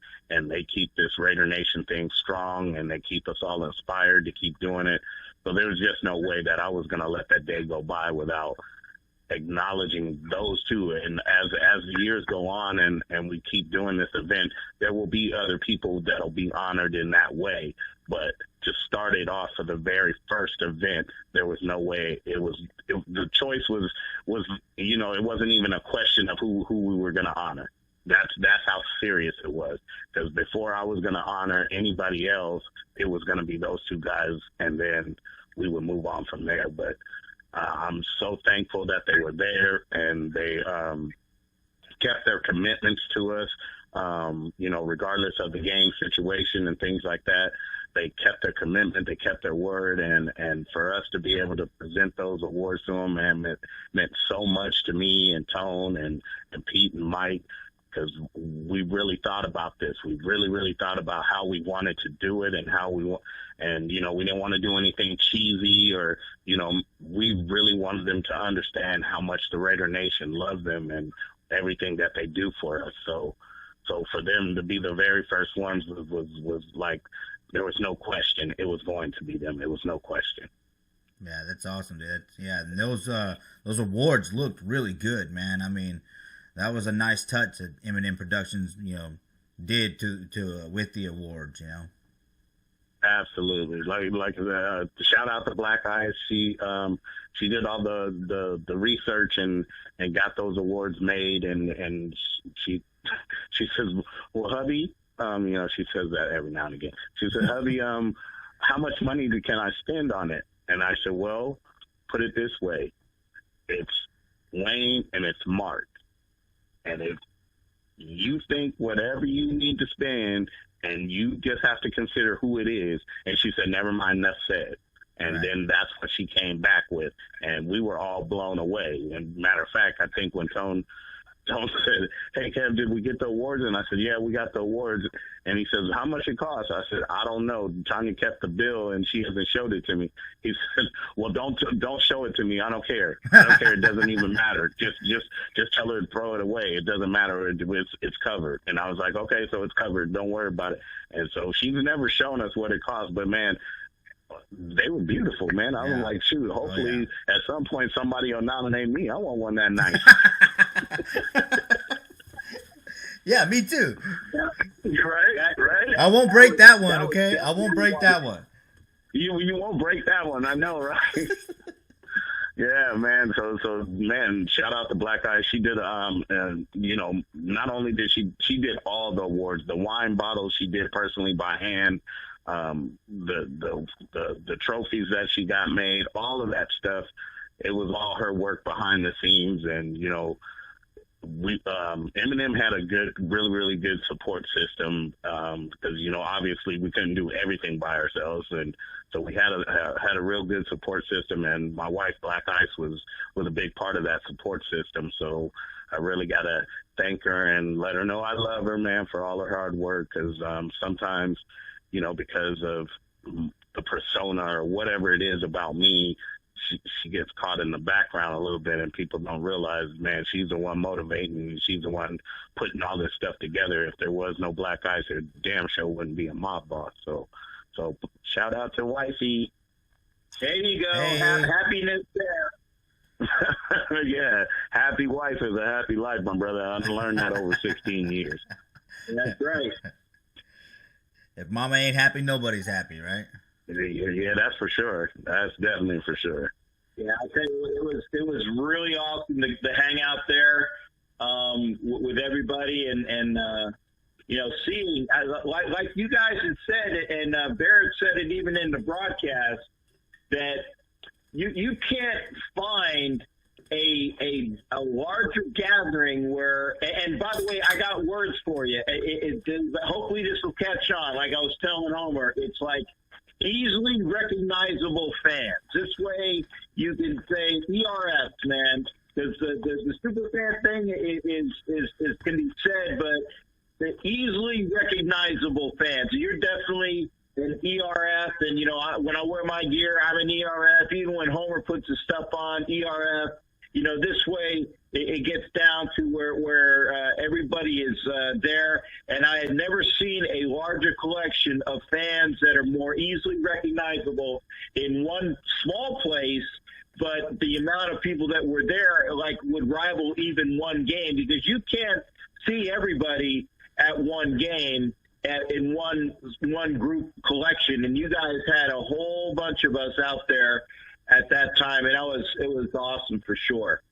Speaker 6: they keep this Raider Nation thing strong, and they keep us all inspired to keep doing it. So there was just no way that I was going to let that day go by without acknowledging those two. And as the years go on and we keep doing this event, there will be other people that'll be honored in that way. But to start it off for the very first event, there was no way. The choice was, you know, it wasn't even a question of who we were going to honor. That's how serious it was. Because before I was going to honor anybody else, it was going to be those two guys, and then we would move on from there. But I'm so thankful that they were there, and they kept their commitments to us, you know, regardless of the game situation and things like that. They kept their commitment, they kept their word, and for us to be able to present those awards to them, man, meant so much to me and Tone and Pete and Mike, because we really thought about this. We really, really thought about how we wanted to do it and and, you know, we didn't want to do anything cheesy, or, you know, we really wanted them to understand how much the Raider Nation loved them and everything that they do for us. So for them to be the very first ones was like, there was no question it was going to be them. It was no question.
Speaker 4: Yeah, that's awesome, dude. And those awards looked really good, man. I mean, that was a nice touch that Eminem Productions, you know, did to with the awards, you know.
Speaker 6: Absolutely. Like shout out to Black Eyes. She did all the research and got those awards made, and she says, well, hubby, you know, she says that every now and again. She said, hubby, how much money can I spend on it? And I said, well, put it this way. It's Wayne and it's Mark. And if you think whatever you need to spend, and you just have to consider who it is. And she said, never mind, enough said. And then that's what she came back with. And we were all blown away. And matter of fact, I think when Tone said, hey, Kev, did we get the awards? And I said, yeah, we got the awards. And he says, how much it cost? I said, I don't know. Tanya kept the bill, and she hasn't showed it to me. He said, well, don't show it to me. I don't care. I don't care. It doesn't even matter. Just tell her to throw it away. It doesn't matter. It's covered. And I was like, okay, so it's covered. Don't worry about it. And so she's never shown us what it cost. But, man, they were beautiful, man. I was like, shoot, hopefully at some point somebody will nominate me. I want one that night.
Speaker 4: Yeah, me too.
Speaker 6: Right.
Speaker 4: I won't break that one, okay? I won't break that one.
Speaker 6: You won't break that one. I know, right? Yeah, man. So man, shout out to Black Eyes. She did you know, not only did she did all the awards, the wine bottles she did personally by hand, the trophies that she got made, all of that stuff. It was all her work behind the scenes. And, you know, Eminem had a really, really good support system, because, you know, obviously we couldn't do everything by ourselves. And so we had a real good support system, and my wife, Black Ice, was a big part of that support system. So I really got to thank her and let her know I love her, man, for all her hard work. Because sometimes, you know, because of the persona or whatever it is about me, she gets caught in the background a little bit, and people don't realize, man, she's the one motivating. She's the one putting all this stuff together. If there was no Black Eyes, her damn show wouldn't be a mob boss. So shout out to wifey.
Speaker 7: There you go.
Speaker 4: Hey.
Speaker 7: Happiness there.
Speaker 6: Yeah, happy wife is a happy life, my brother. I've learned that over 16 years.
Speaker 7: That's right.
Speaker 4: If mama ain't happy, nobody's happy, right?
Speaker 6: Yeah, that's for sure. That's definitely for sure.
Speaker 7: Yeah, I tell you, it was really awesome to hang out there with everybody, and you know, seeing like you guys had said, and Barrett said it even in the broadcast, that you can't find a larger gathering where, and by the way, I got words for you. Hopefully this will catch on. Like I was telling Homer, it's like easily recognizable fans. This way you can say ERS, man. because the super fan thing is can be said, but the easily recognizable fans. You're definitely an ERF, and when I wear my gear, I'm an ERF. Even when Homer puts his stuff on, ERF. This way it gets down to where everybody is there. And I had never seen a larger collection of fans that are more easily recognizable in one small place. But the amount of people that were there, would rival even one game, because you can't see everybody at one game in one group collection. And you guys had a whole bunch of us out there at that time, and it was awesome for sure.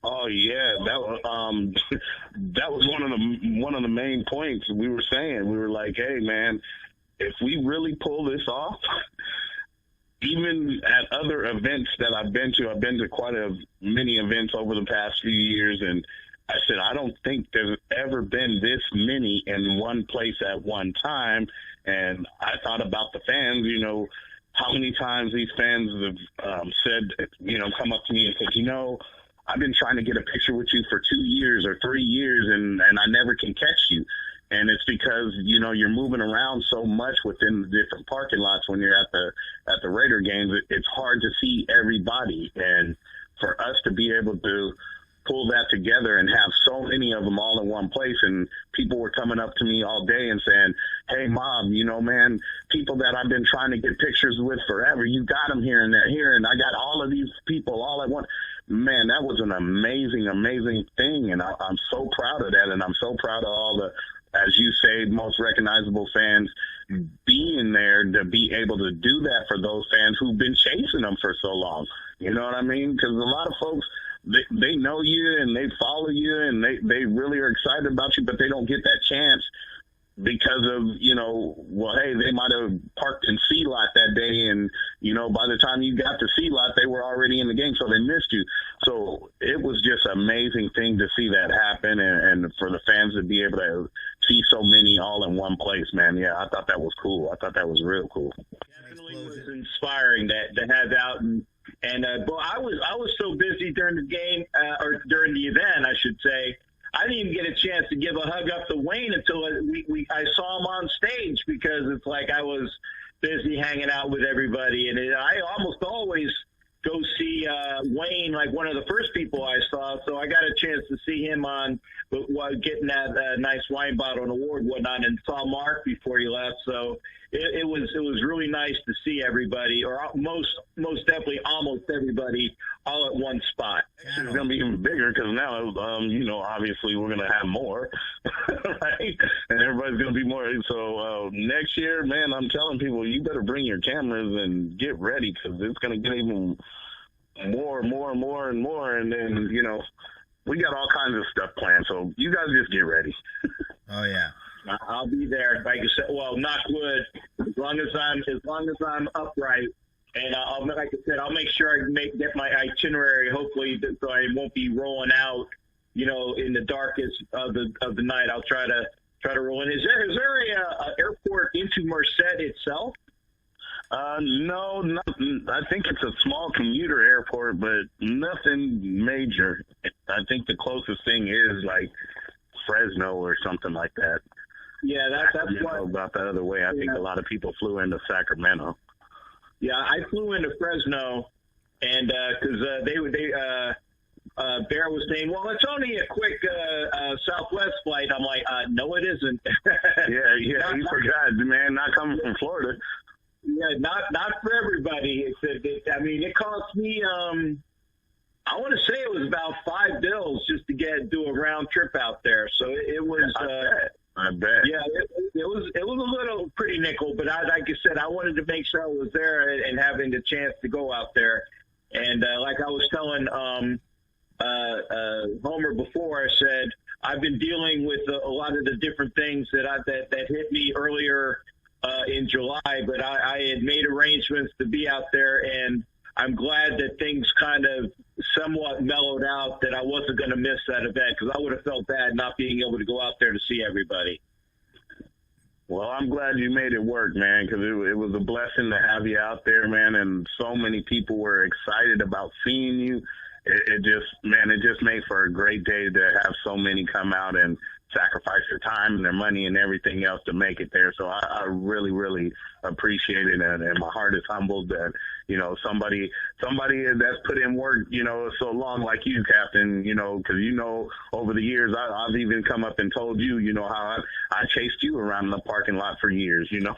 Speaker 6: Oh yeah, that was one of the main points we were saying. We were like, hey man, if we really pull this off, even at other events that I've been to quite many events over the past few years, and I said, I don't think there's ever been this many in one place at one time. And I thought about the fans, how many times these fans have said, come up to me and said, I've been trying to get a picture with you for 2 years or 3 years, and I never can catch you. And it's because, you're moving around so much within the different parking lots when you're at the Raider games. It's hard to see everybody. And for us to be able to pull that together and have so many of them all in one place, and people were coming up to me all day and saying, hey Mom, man, people that I've been trying to get pictures with forever, you got them here and here, and I got all of these people all at once. Man, that was an amazing thing, and I'm so proud of that, and I'm so proud of all the, as you say, most recognizable fans being there to be able to do that for those fans who've been chasing them for so long. You know what I mean? Because a lot of folks, they know you and they follow you and they really are excited about you, but they don't get that chance because of, hey, they might have parked in C lot that day, and, by the time you got to C lot, they were already in the game, so they missed you. So it was just an amazing thing to see that happen, and for the fans to be able to see so many all in one place, man. Yeah, I thought that was cool. I thought that was real cool.
Speaker 7: Definitely was inspiring to have out, but I was so busy during the game, or during the event, I should say, I didn't even get a chance to give a hug up to Wayne until I saw him on stage, because it's like I was busy hanging out with everybody. And I almost always go see Wayne, like one of the first people I saw. So I got a chance to see him on getting that nice wine bottle and award and whatnot, and saw Mark before he left. So it was really nice to see everybody, or most definitely almost everybody, all at one spot.
Speaker 6: It's going to be even bigger because now, obviously we're going to have more, right? And everybody's going to be more. So next year, man, I'm telling people, you better bring your cameras and get ready, because it's going to get even more. And then, we got all kinds of stuff planned. So you guys just get ready.
Speaker 4: Oh, yeah.
Speaker 7: I'll be there. Like I said, well, knock wood, as long as I'm upright. And like I said, I'll make sure I get my itinerary, hopefully, so I won't be rolling out, in the darkest of the night. I'll try to roll in. Is there a airport into Merced itself?
Speaker 6: No, I think it's a small commuter airport, but nothing major. I think the closest thing is like Fresno or something like that.
Speaker 7: Yeah, that's what
Speaker 6: about the other way. I think a lot of people flew into Sacramento.
Speaker 7: Yeah, I flew into Fresno, and because Bear was saying, well, it's only a quick Southwest flight. I'm like, no, it isn't.
Speaker 6: yeah, you forgot, man, not coming from Florida.
Speaker 7: Yeah, not for everybody. It cost me, I want to say it was about $5 just to do a round trip out there. So it was.
Speaker 6: I bet.
Speaker 7: Yeah, it was a little pretty nickel, but like I said, I wanted to make sure I was there and having the chance to go out there. And like I was telling Homer before, I said I've been dealing with a lot of the different things that hit me earlier in July, but I had made arrangements to be out there, and I'm glad that things kind of somewhat mellowed out, that I wasn't going to miss that event, because I would have felt bad not being able to go out there to see everybody.
Speaker 6: Well, I'm glad you made it work, man, because it was a blessing to have you out there, man, and so many people were excited about seeing you. it just made for a great day to have so many come out and sacrifice their time and their money and everything else to make it there. So I really, really appreciate it, and my heart is humbled that, you know, somebody that's put in work, you know, so long, like you, Captain, you know, because, you know, over the years, I've even come up and told you, you know, how I chased you around in the parking lot for years, you know.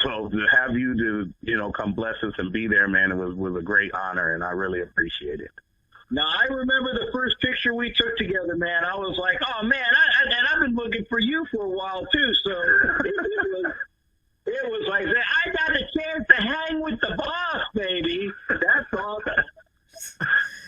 Speaker 6: So to have you to, you know, come bless us and be there, man, it was a great honor, and I really appreciate it.
Speaker 7: Now, I remember the first picture we took together, man. I was like, oh, man, and I've been looking for you for a while, too. So it was like, I got a chance to hang with the boss, baby. That's awesome.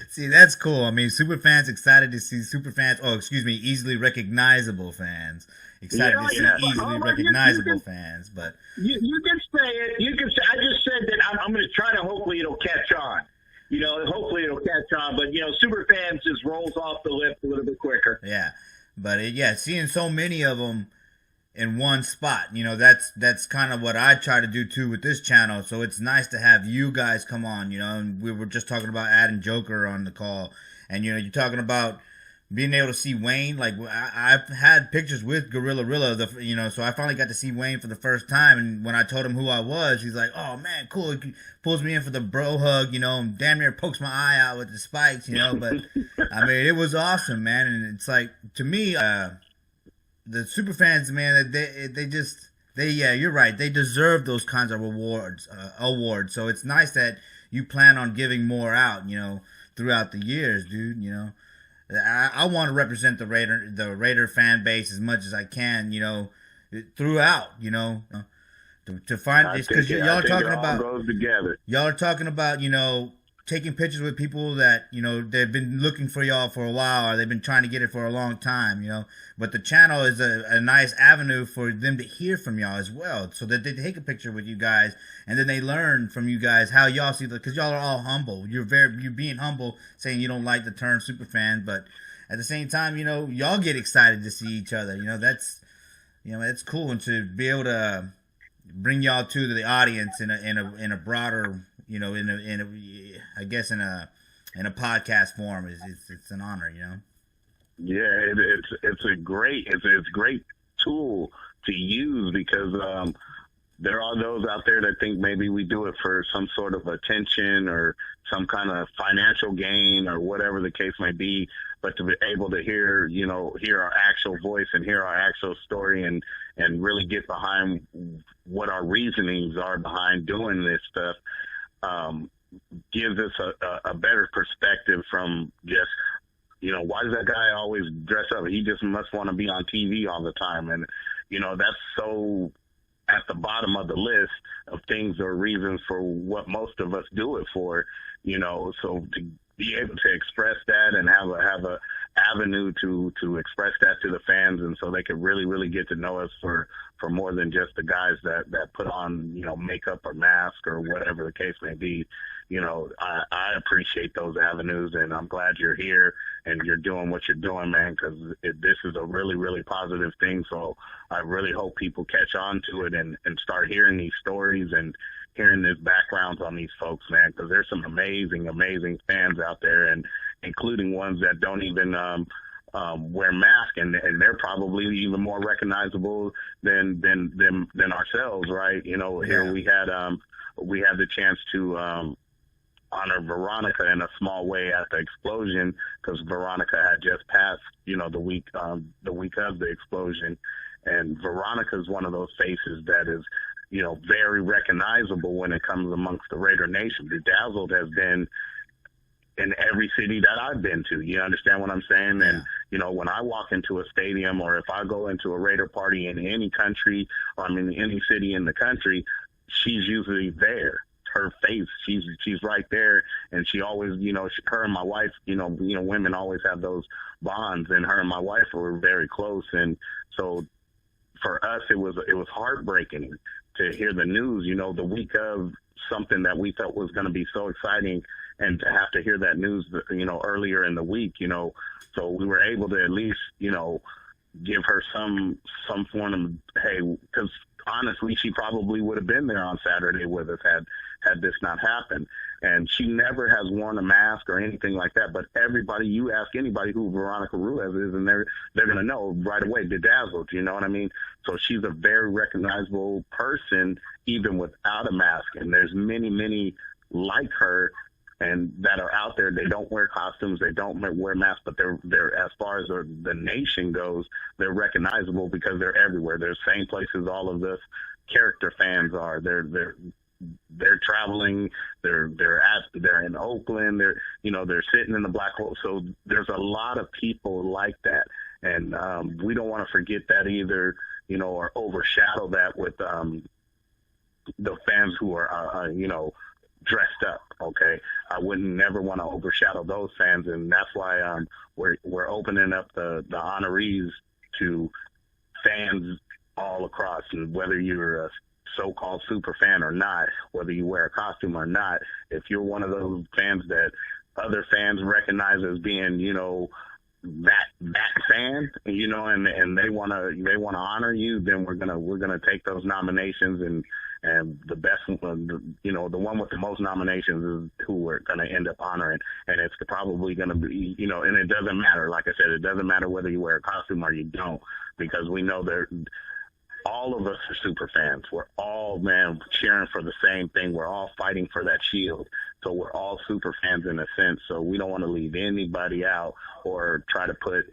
Speaker 4: See, that's cool. I mean, super fans excited to see super fans. Oh, excuse me, easily recognizable fans. Excited to see easily recognizable fans. But
Speaker 7: you can say it. You can say. I just said that I'm going to try to. Hopefully, it'll catch on. You know, hopefully it'll catch on. But, you know, super fans just rolls off the lip a little bit quicker.
Speaker 4: Yeah. But, seeing so many of them in one spot, you know, that's kind of what I try to do, too, with this channel. So it's nice to have you guys come on, you know. And we were just talking about adding Joker on the call. And, you know, you're talking about being able to see Wayne. Like, I've had pictures with Gorilla Rilla, you know, so I finally got to see Wayne for the first time. And when I told him who I was, he's like, oh, man, cool. He pulls me in for the bro hug, you know, and damn near pokes my eye out with the spikes, you know. But, I mean, it was awesome, man. And it's like, to me, the super fans, man, you're right. They deserve those kinds of awards. So it's nice that you plan on giving more out, you know, throughout the years, dude, you know. I want to represent the Raider fan base as much as I can, you know, throughout, you know, to find this, because y'all are talking about
Speaker 6: goes together.
Speaker 4: Y'all are talking about, you know, taking pictures with people that, you know, they've been looking for y'all for a while, or they've been trying to get it for a long time, you know. But the channel is a nice avenue for them to hear from y'all as well, so that they take a picture with you guys, and then they learn from you guys how y'all see because y'all are all humble. You're being humble, saying you don't like the term super fan, but at the same time, you know, y'all get excited to see each other. You know, that's cool, and to be able to bring y'all to the audience in a broader, you know, in a podcast form it's an honor, you know.
Speaker 6: Yeah, it's a great tool to use, because there are those out there that think maybe we do it for some sort of attention or some kind of financial gain or whatever the case may be. But to be able to hear our actual voice and hear our actual story and really get behind what our reasonings are behind doing this stuff, gives us a better perspective from just, you know, why does that guy always dress up? He just must want to be on TV all the time. And, you know, that's so at the bottom of the list of things or reasons for what most of us do it for, you know. So to be able to express that and have a avenue to express that to the fans, and so they could really, really get to know us for more than just the guys that put on, you know, makeup or mask or whatever the case may be. You know, I appreciate those avenues, and I'm glad you're here and you're doing what you're doing, man, because this is a really, really positive thing. So I really hope people catch on to it and start hearing these stories and hearing these backgrounds on these folks, man, because there's some amazing, amazing fans out there, and including ones that don't even wear masks, and they're probably even more recognizable than ourselves, right? You know,
Speaker 4: yeah.
Speaker 6: Here we had the chance to honor Veronica in a small way at the explosion, because Veronica had just passed, you know, the week of the explosion, and Veronica is one of those faces that is, you know, very recognizable when it comes amongst the Raider Nation. Bedazzled has been in every city that I've been to. You understand what I'm saying?
Speaker 4: Yeah.
Speaker 6: And, you know, when I walk into a stadium, or if I go into a Raider party in any country, any city in the country, she's usually there. Her face, she's right there, and she always, you know, her and my wife, you know, women always have those bonds, and her and my wife were very close, and so for us, it was heartbreaking to hear the news, you know, the week of something that we thought was going to be so exciting, and to have to hear that news, you know, earlier in the week, you know, so we were able to at least, you know, give her some form of, hey, because honestly, she probably would have been there on Saturday with us had this not happened. And she never has worn a mask or anything like that. But everybody, you ask anybody who Veronica Ruiz is, and they're going to know right away, bedazzled, you know what I mean? So she's a very recognizable person, even without a mask. And there's many, many like her and that are out there. They don't wear costumes, they don't wear masks, but they're as far as the nation goes, they're recognizable because they're everywhere. They're the same places all of us character fans are. They're traveling. They're in Oakland. They're sitting in the black hole. So there's a lot of people like that, and we don't want to forget that either. Or overshadow that with the fans who are dressed up. Okay, I wouldn't never want to overshadow those fans, and that's why we're opening up the honorees to fans all across, and whether you're a so-called super fan or not, whether you wear a costume or not, if you're one of those fans that other fans recognize as being, that fan, and they want to honor you, then we're gonna take those nominations, and the best one, the one with the most nominations is who we're gonna end up honoring, and it's probably gonna be, and it doesn't matter. Like I said, it doesn't matter whether you wear a costume or you don't, because we know all of us are super fans. We're all, cheering for the same thing. We're all fighting for that shield. So we're all super fans in a sense. So we don't want to leave anybody out or try to put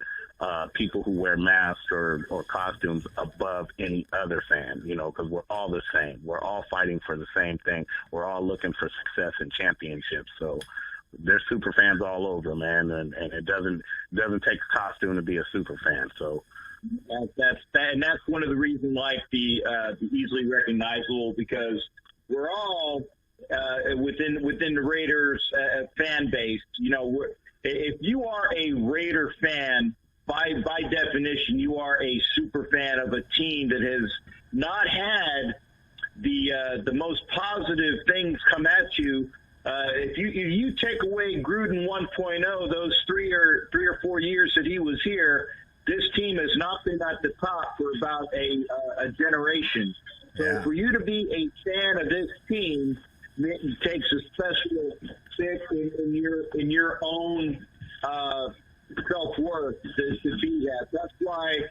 Speaker 6: people who wear masks or costumes above any other fan, because we're all the same. We're all fighting for the same thing. We're all looking for success and championships. So there's super fans all over, man. And it doesn't take a costume to be a super fan. So,
Speaker 7: that's one of the reasons, like the easily recognizable, because we're all within the Raiders fan base. If you are a Raider fan, by definition, you are a super fan of a team that has not had the most positive things come at you. If you take away Gruden 1.0, those three or 4 years that he was here, this team has not been at the top for about a generation. So for you to be a fan of this team, it takes a special fit in your own self-worth to be that. That's why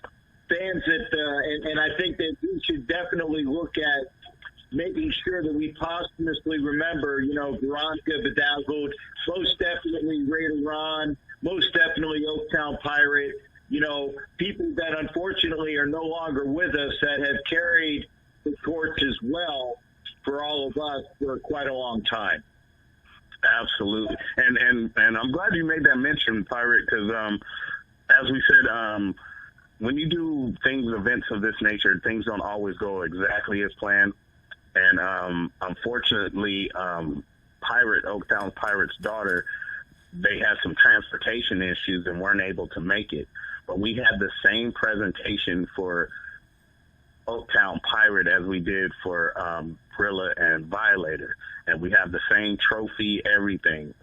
Speaker 7: fans and I think that we should definitely look at making sure that we posthumously remember, Veronica Bedazzled, most definitely Raider Ron, most definitely Oaktown Pirate, people that unfortunately are no longer with us that have carried the torch as well for all of us for quite a long time.
Speaker 6: Absolutely. And I'm glad you made that mention, Pirate, because as we said, when you do events of this nature, things don't always go exactly as planned. And unfortunately, Oaktown Pirate's daughter, they had some transportation issues and weren't able to make it. But we had the same presentation for Oaktown Pirate as we did for Brilla and Violator. And we have the same trophy, everything.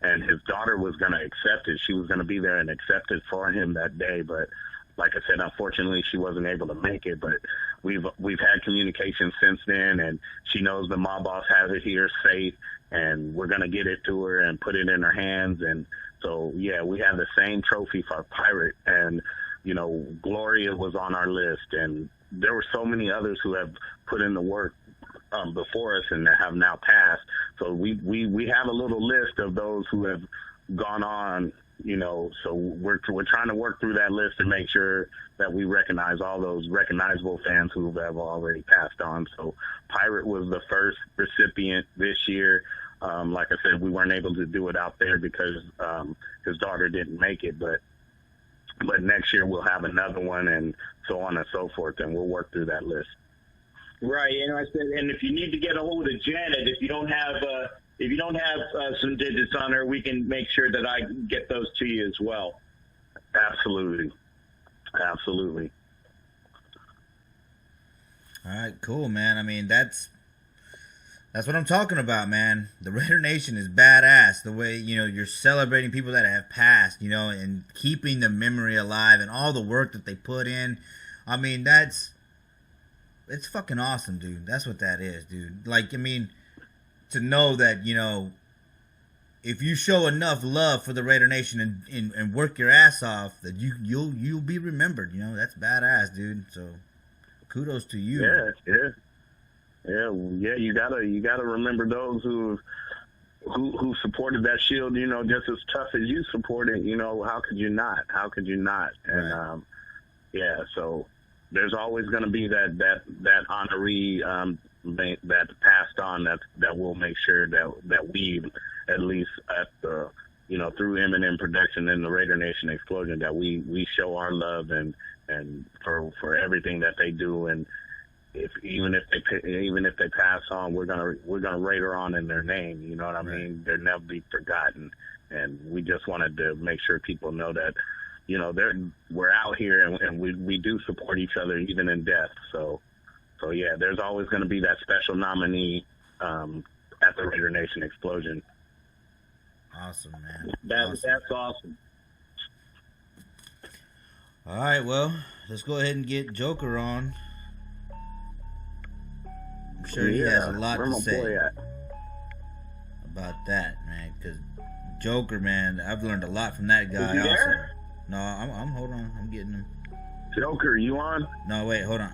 Speaker 6: And his daughter was going to accept it. She was going to be there and accept it for him that day. But like I said, unfortunately, she wasn't able to make it. But we've had communication since then, and she knows the mob boss has it here safe, and we're going to get it to her and put it in her hands. And so, yeah, we have the same trophy for Pirate. And, Gloria was on our list, and there were so many others who have put in the work before us and have now passed. So we have a little list of those who have gone on, so we're trying to work through that list and make sure that we recognize all those recognizable fans who have already passed on. So Pirate was the first recipient this year. Like I said, we weren't able to do it out there because his daughter didn't make it, but next year we'll have another one, and so on and so forth, and we'll work through that list.
Speaker 7: Right, and I said, and if you need to get a hold of Janet, if you don't have some digits on her, we can make sure that I get those to you as well.
Speaker 6: Absolutely.
Speaker 4: All right, cool, man. I mean, that's what I'm talking about, man. The Raider Nation is badass. The way, you're celebrating people that have passed, and keeping the memory alive and all the work that they put in. I mean, it's fucking awesome, dude. That's what that is, dude. Like, I mean, to know that, you know, if you show enough love for the Raider Nation and work your ass off, that you'll be remembered. You know, that's badass, dude. So kudos to you.
Speaker 6: Yeah. You gotta remember those who supported that shield. You know, just as tough as you supported. You know, how could you not? And
Speaker 4: Right.
Speaker 6: So there's always going to be that honoree that's passed on that will make sure that we, at least at the, you know, through M&M Production and the Raider Nation Explosion, that we show our love and for everything that they do. And even if they pass on, we're gonna Raider on in their name. You know what I mean? They'll never be forgotten. And we just wanted to make sure people know that, you know, we're out here and we do support each other even in death. So yeah, there's always going to be that special nominee at the Raider Nation Explosion.
Speaker 4: Awesome, man.
Speaker 7: That's awesome.
Speaker 4: All right, well, let's go ahead and get Joker on. I'm sure he has a lot to say about that, man. Because Joker, man, I've learned a lot from that guy.
Speaker 7: Is he there?
Speaker 4: No, I'm hold on. I'm getting him.
Speaker 6: Joker, you on?
Speaker 4: No, wait, hold on.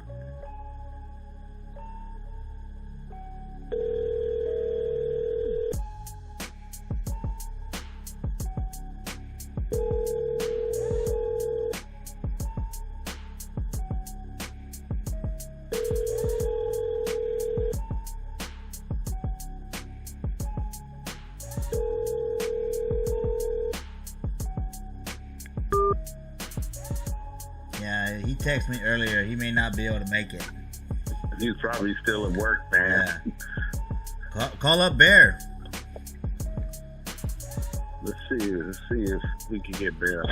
Speaker 4: Yeah, he texted me earlier. He may not be able to make it.
Speaker 6: He's probably still at work, man.
Speaker 4: Yeah. Call up Bear.
Speaker 6: Let's see if we can get Bear.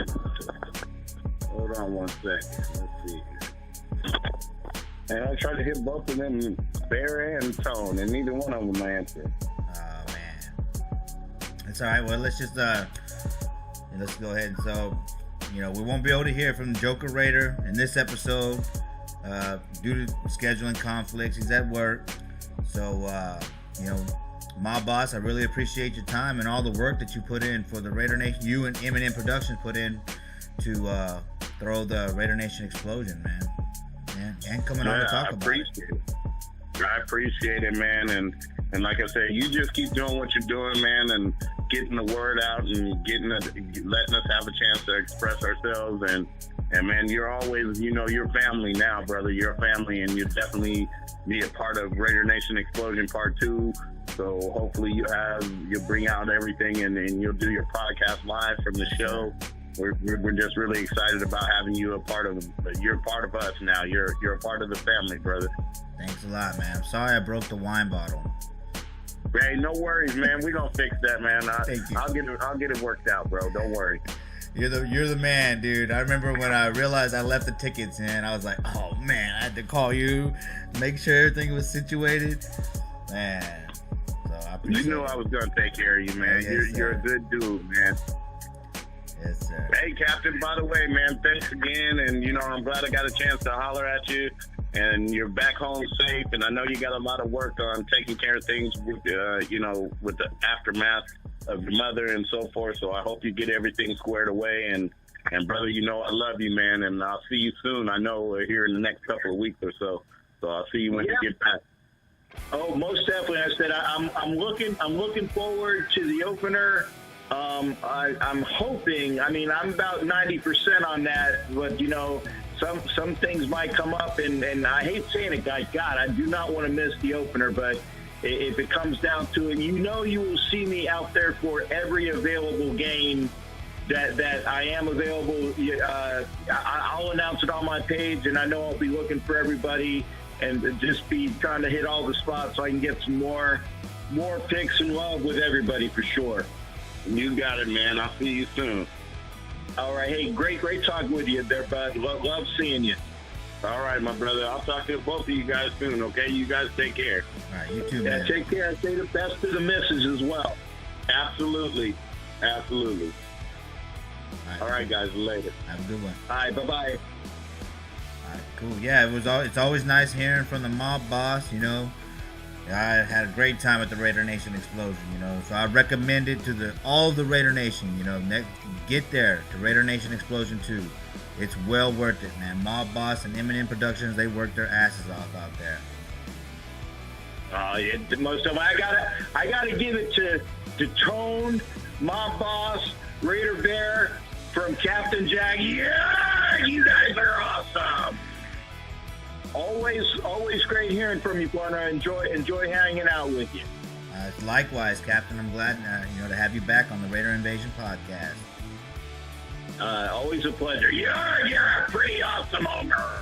Speaker 6: Hold on one second. Let's see. And I tried to hit both of them, Bear and Tone, and neither one of them answered.
Speaker 4: Oh man, it's all right. Well, let's just let's go ahead and you know, we won't be able to hear from Joker Raider in this episode due to scheduling conflicts. He's at work, so you know, my boss, I really appreciate your time and all the work that you put in for the Raider Nation. You and M&M Productions put in to throw the Raider Nation Explosion, man. And coming on to talk about it.
Speaker 6: I appreciate it, man. And like I said, you just keep doing what you're doing, man, and getting the word out and letting us have a chance to express ourselves. And man, you're always, you know, you're family now, brother. You're a family, and you definitely be a part of Raider Nation Explosion Part 2. So hopefully you'll bring out everything and you'll do your podcast live from the show. We're just really excited about having you you're a part of us now. You're a part of the family, brother.
Speaker 4: Thanks a lot, man. I'm sorry I broke the wine bottle.
Speaker 6: Hey, no worries, man. We gonna fix that, man.
Speaker 4: Thank you.
Speaker 6: I'll get it worked out, bro. Don't worry.
Speaker 4: You're the man, dude. I remember when I realized I left the tickets in, I was like, oh man, I had to call you, make sure everything was situated. Man. So I appreciate
Speaker 6: You knew I was gonna take care of you, man.
Speaker 4: Yes,
Speaker 6: you're a good dude, man.
Speaker 4: Yes, sir.
Speaker 6: Hey, Captain, by the way, man, thanks again. And, you know, I'm glad I got a chance to holler at you. And you're back home safe. And I know you got a lot of work on taking care of things, with, you know, with the aftermath of your mother and so forth. So I hope you get everything squared away. And brother, you know I love you, man. And I'll see you soon. I know here in the next couple of weeks or so. So I'll see you when you get back.
Speaker 7: Oh, most definitely. I said I'm looking forward to the opener. I'm hoping. I mean, I'm about 90% on that, but you know, some things might come up, and I hate saying it, guys. God, I do not want to miss the opener, but if it comes down to it, you know, you will see me out there for every available game that I am available. I'll announce it on my page, and I know I'll be looking for everybody and just be trying to hit all the spots so I can get some more picks and love with everybody for sure.
Speaker 6: You got it, man. I'll see you soon.
Speaker 7: All right. Hey, great talking with you there, bud. Love seeing you.
Speaker 6: All right, my brother. I'll talk to both of you guys soon, okay? You guys take care.
Speaker 4: All right, you too,
Speaker 7: Yeah,
Speaker 4: man.
Speaker 7: take care. Say the best to the missus as well.
Speaker 6: Absolutely. Absolutely.
Speaker 4: All
Speaker 6: All right, guys. Later.
Speaker 4: Have a good one.
Speaker 7: All right. Bye-bye.
Speaker 4: All right, Cool. Yeah, it's always nice hearing from the mob boss. You know, I had a great time at the Raider Nation Explosion. You know, so I recommend it to all the Raider Nation. You know, get there to Raider Nation Explosion 2. It's well worth it, man. Mob Boss and Eminem Productions, they work their asses off out there.
Speaker 7: Most of them. I gotta give it to Tone, Mob Boss, Raider Bear, from Captain Jack. Yeah, you guys are awesome. Always great hearing from you, partner. Enjoy hanging out with you.
Speaker 4: Likewise, Captain. I'm glad to have you back on the Raider Invasion podcast.
Speaker 7: Always a pleasure. You're a pretty awesome Homer.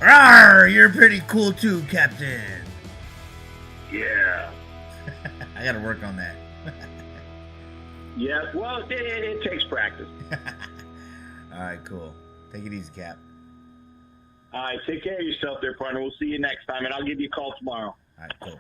Speaker 4: Rawr, you're pretty cool too, Captain.
Speaker 7: Yeah.
Speaker 4: I got to work on that.
Speaker 7: Yeah, well, it takes practice.
Speaker 4: All right, cool. Take it easy, Cap.
Speaker 7: All right, take care of yourself there, partner. We'll see you next time, and I'll give you a call tomorrow.
Speaker 4: All right, cool.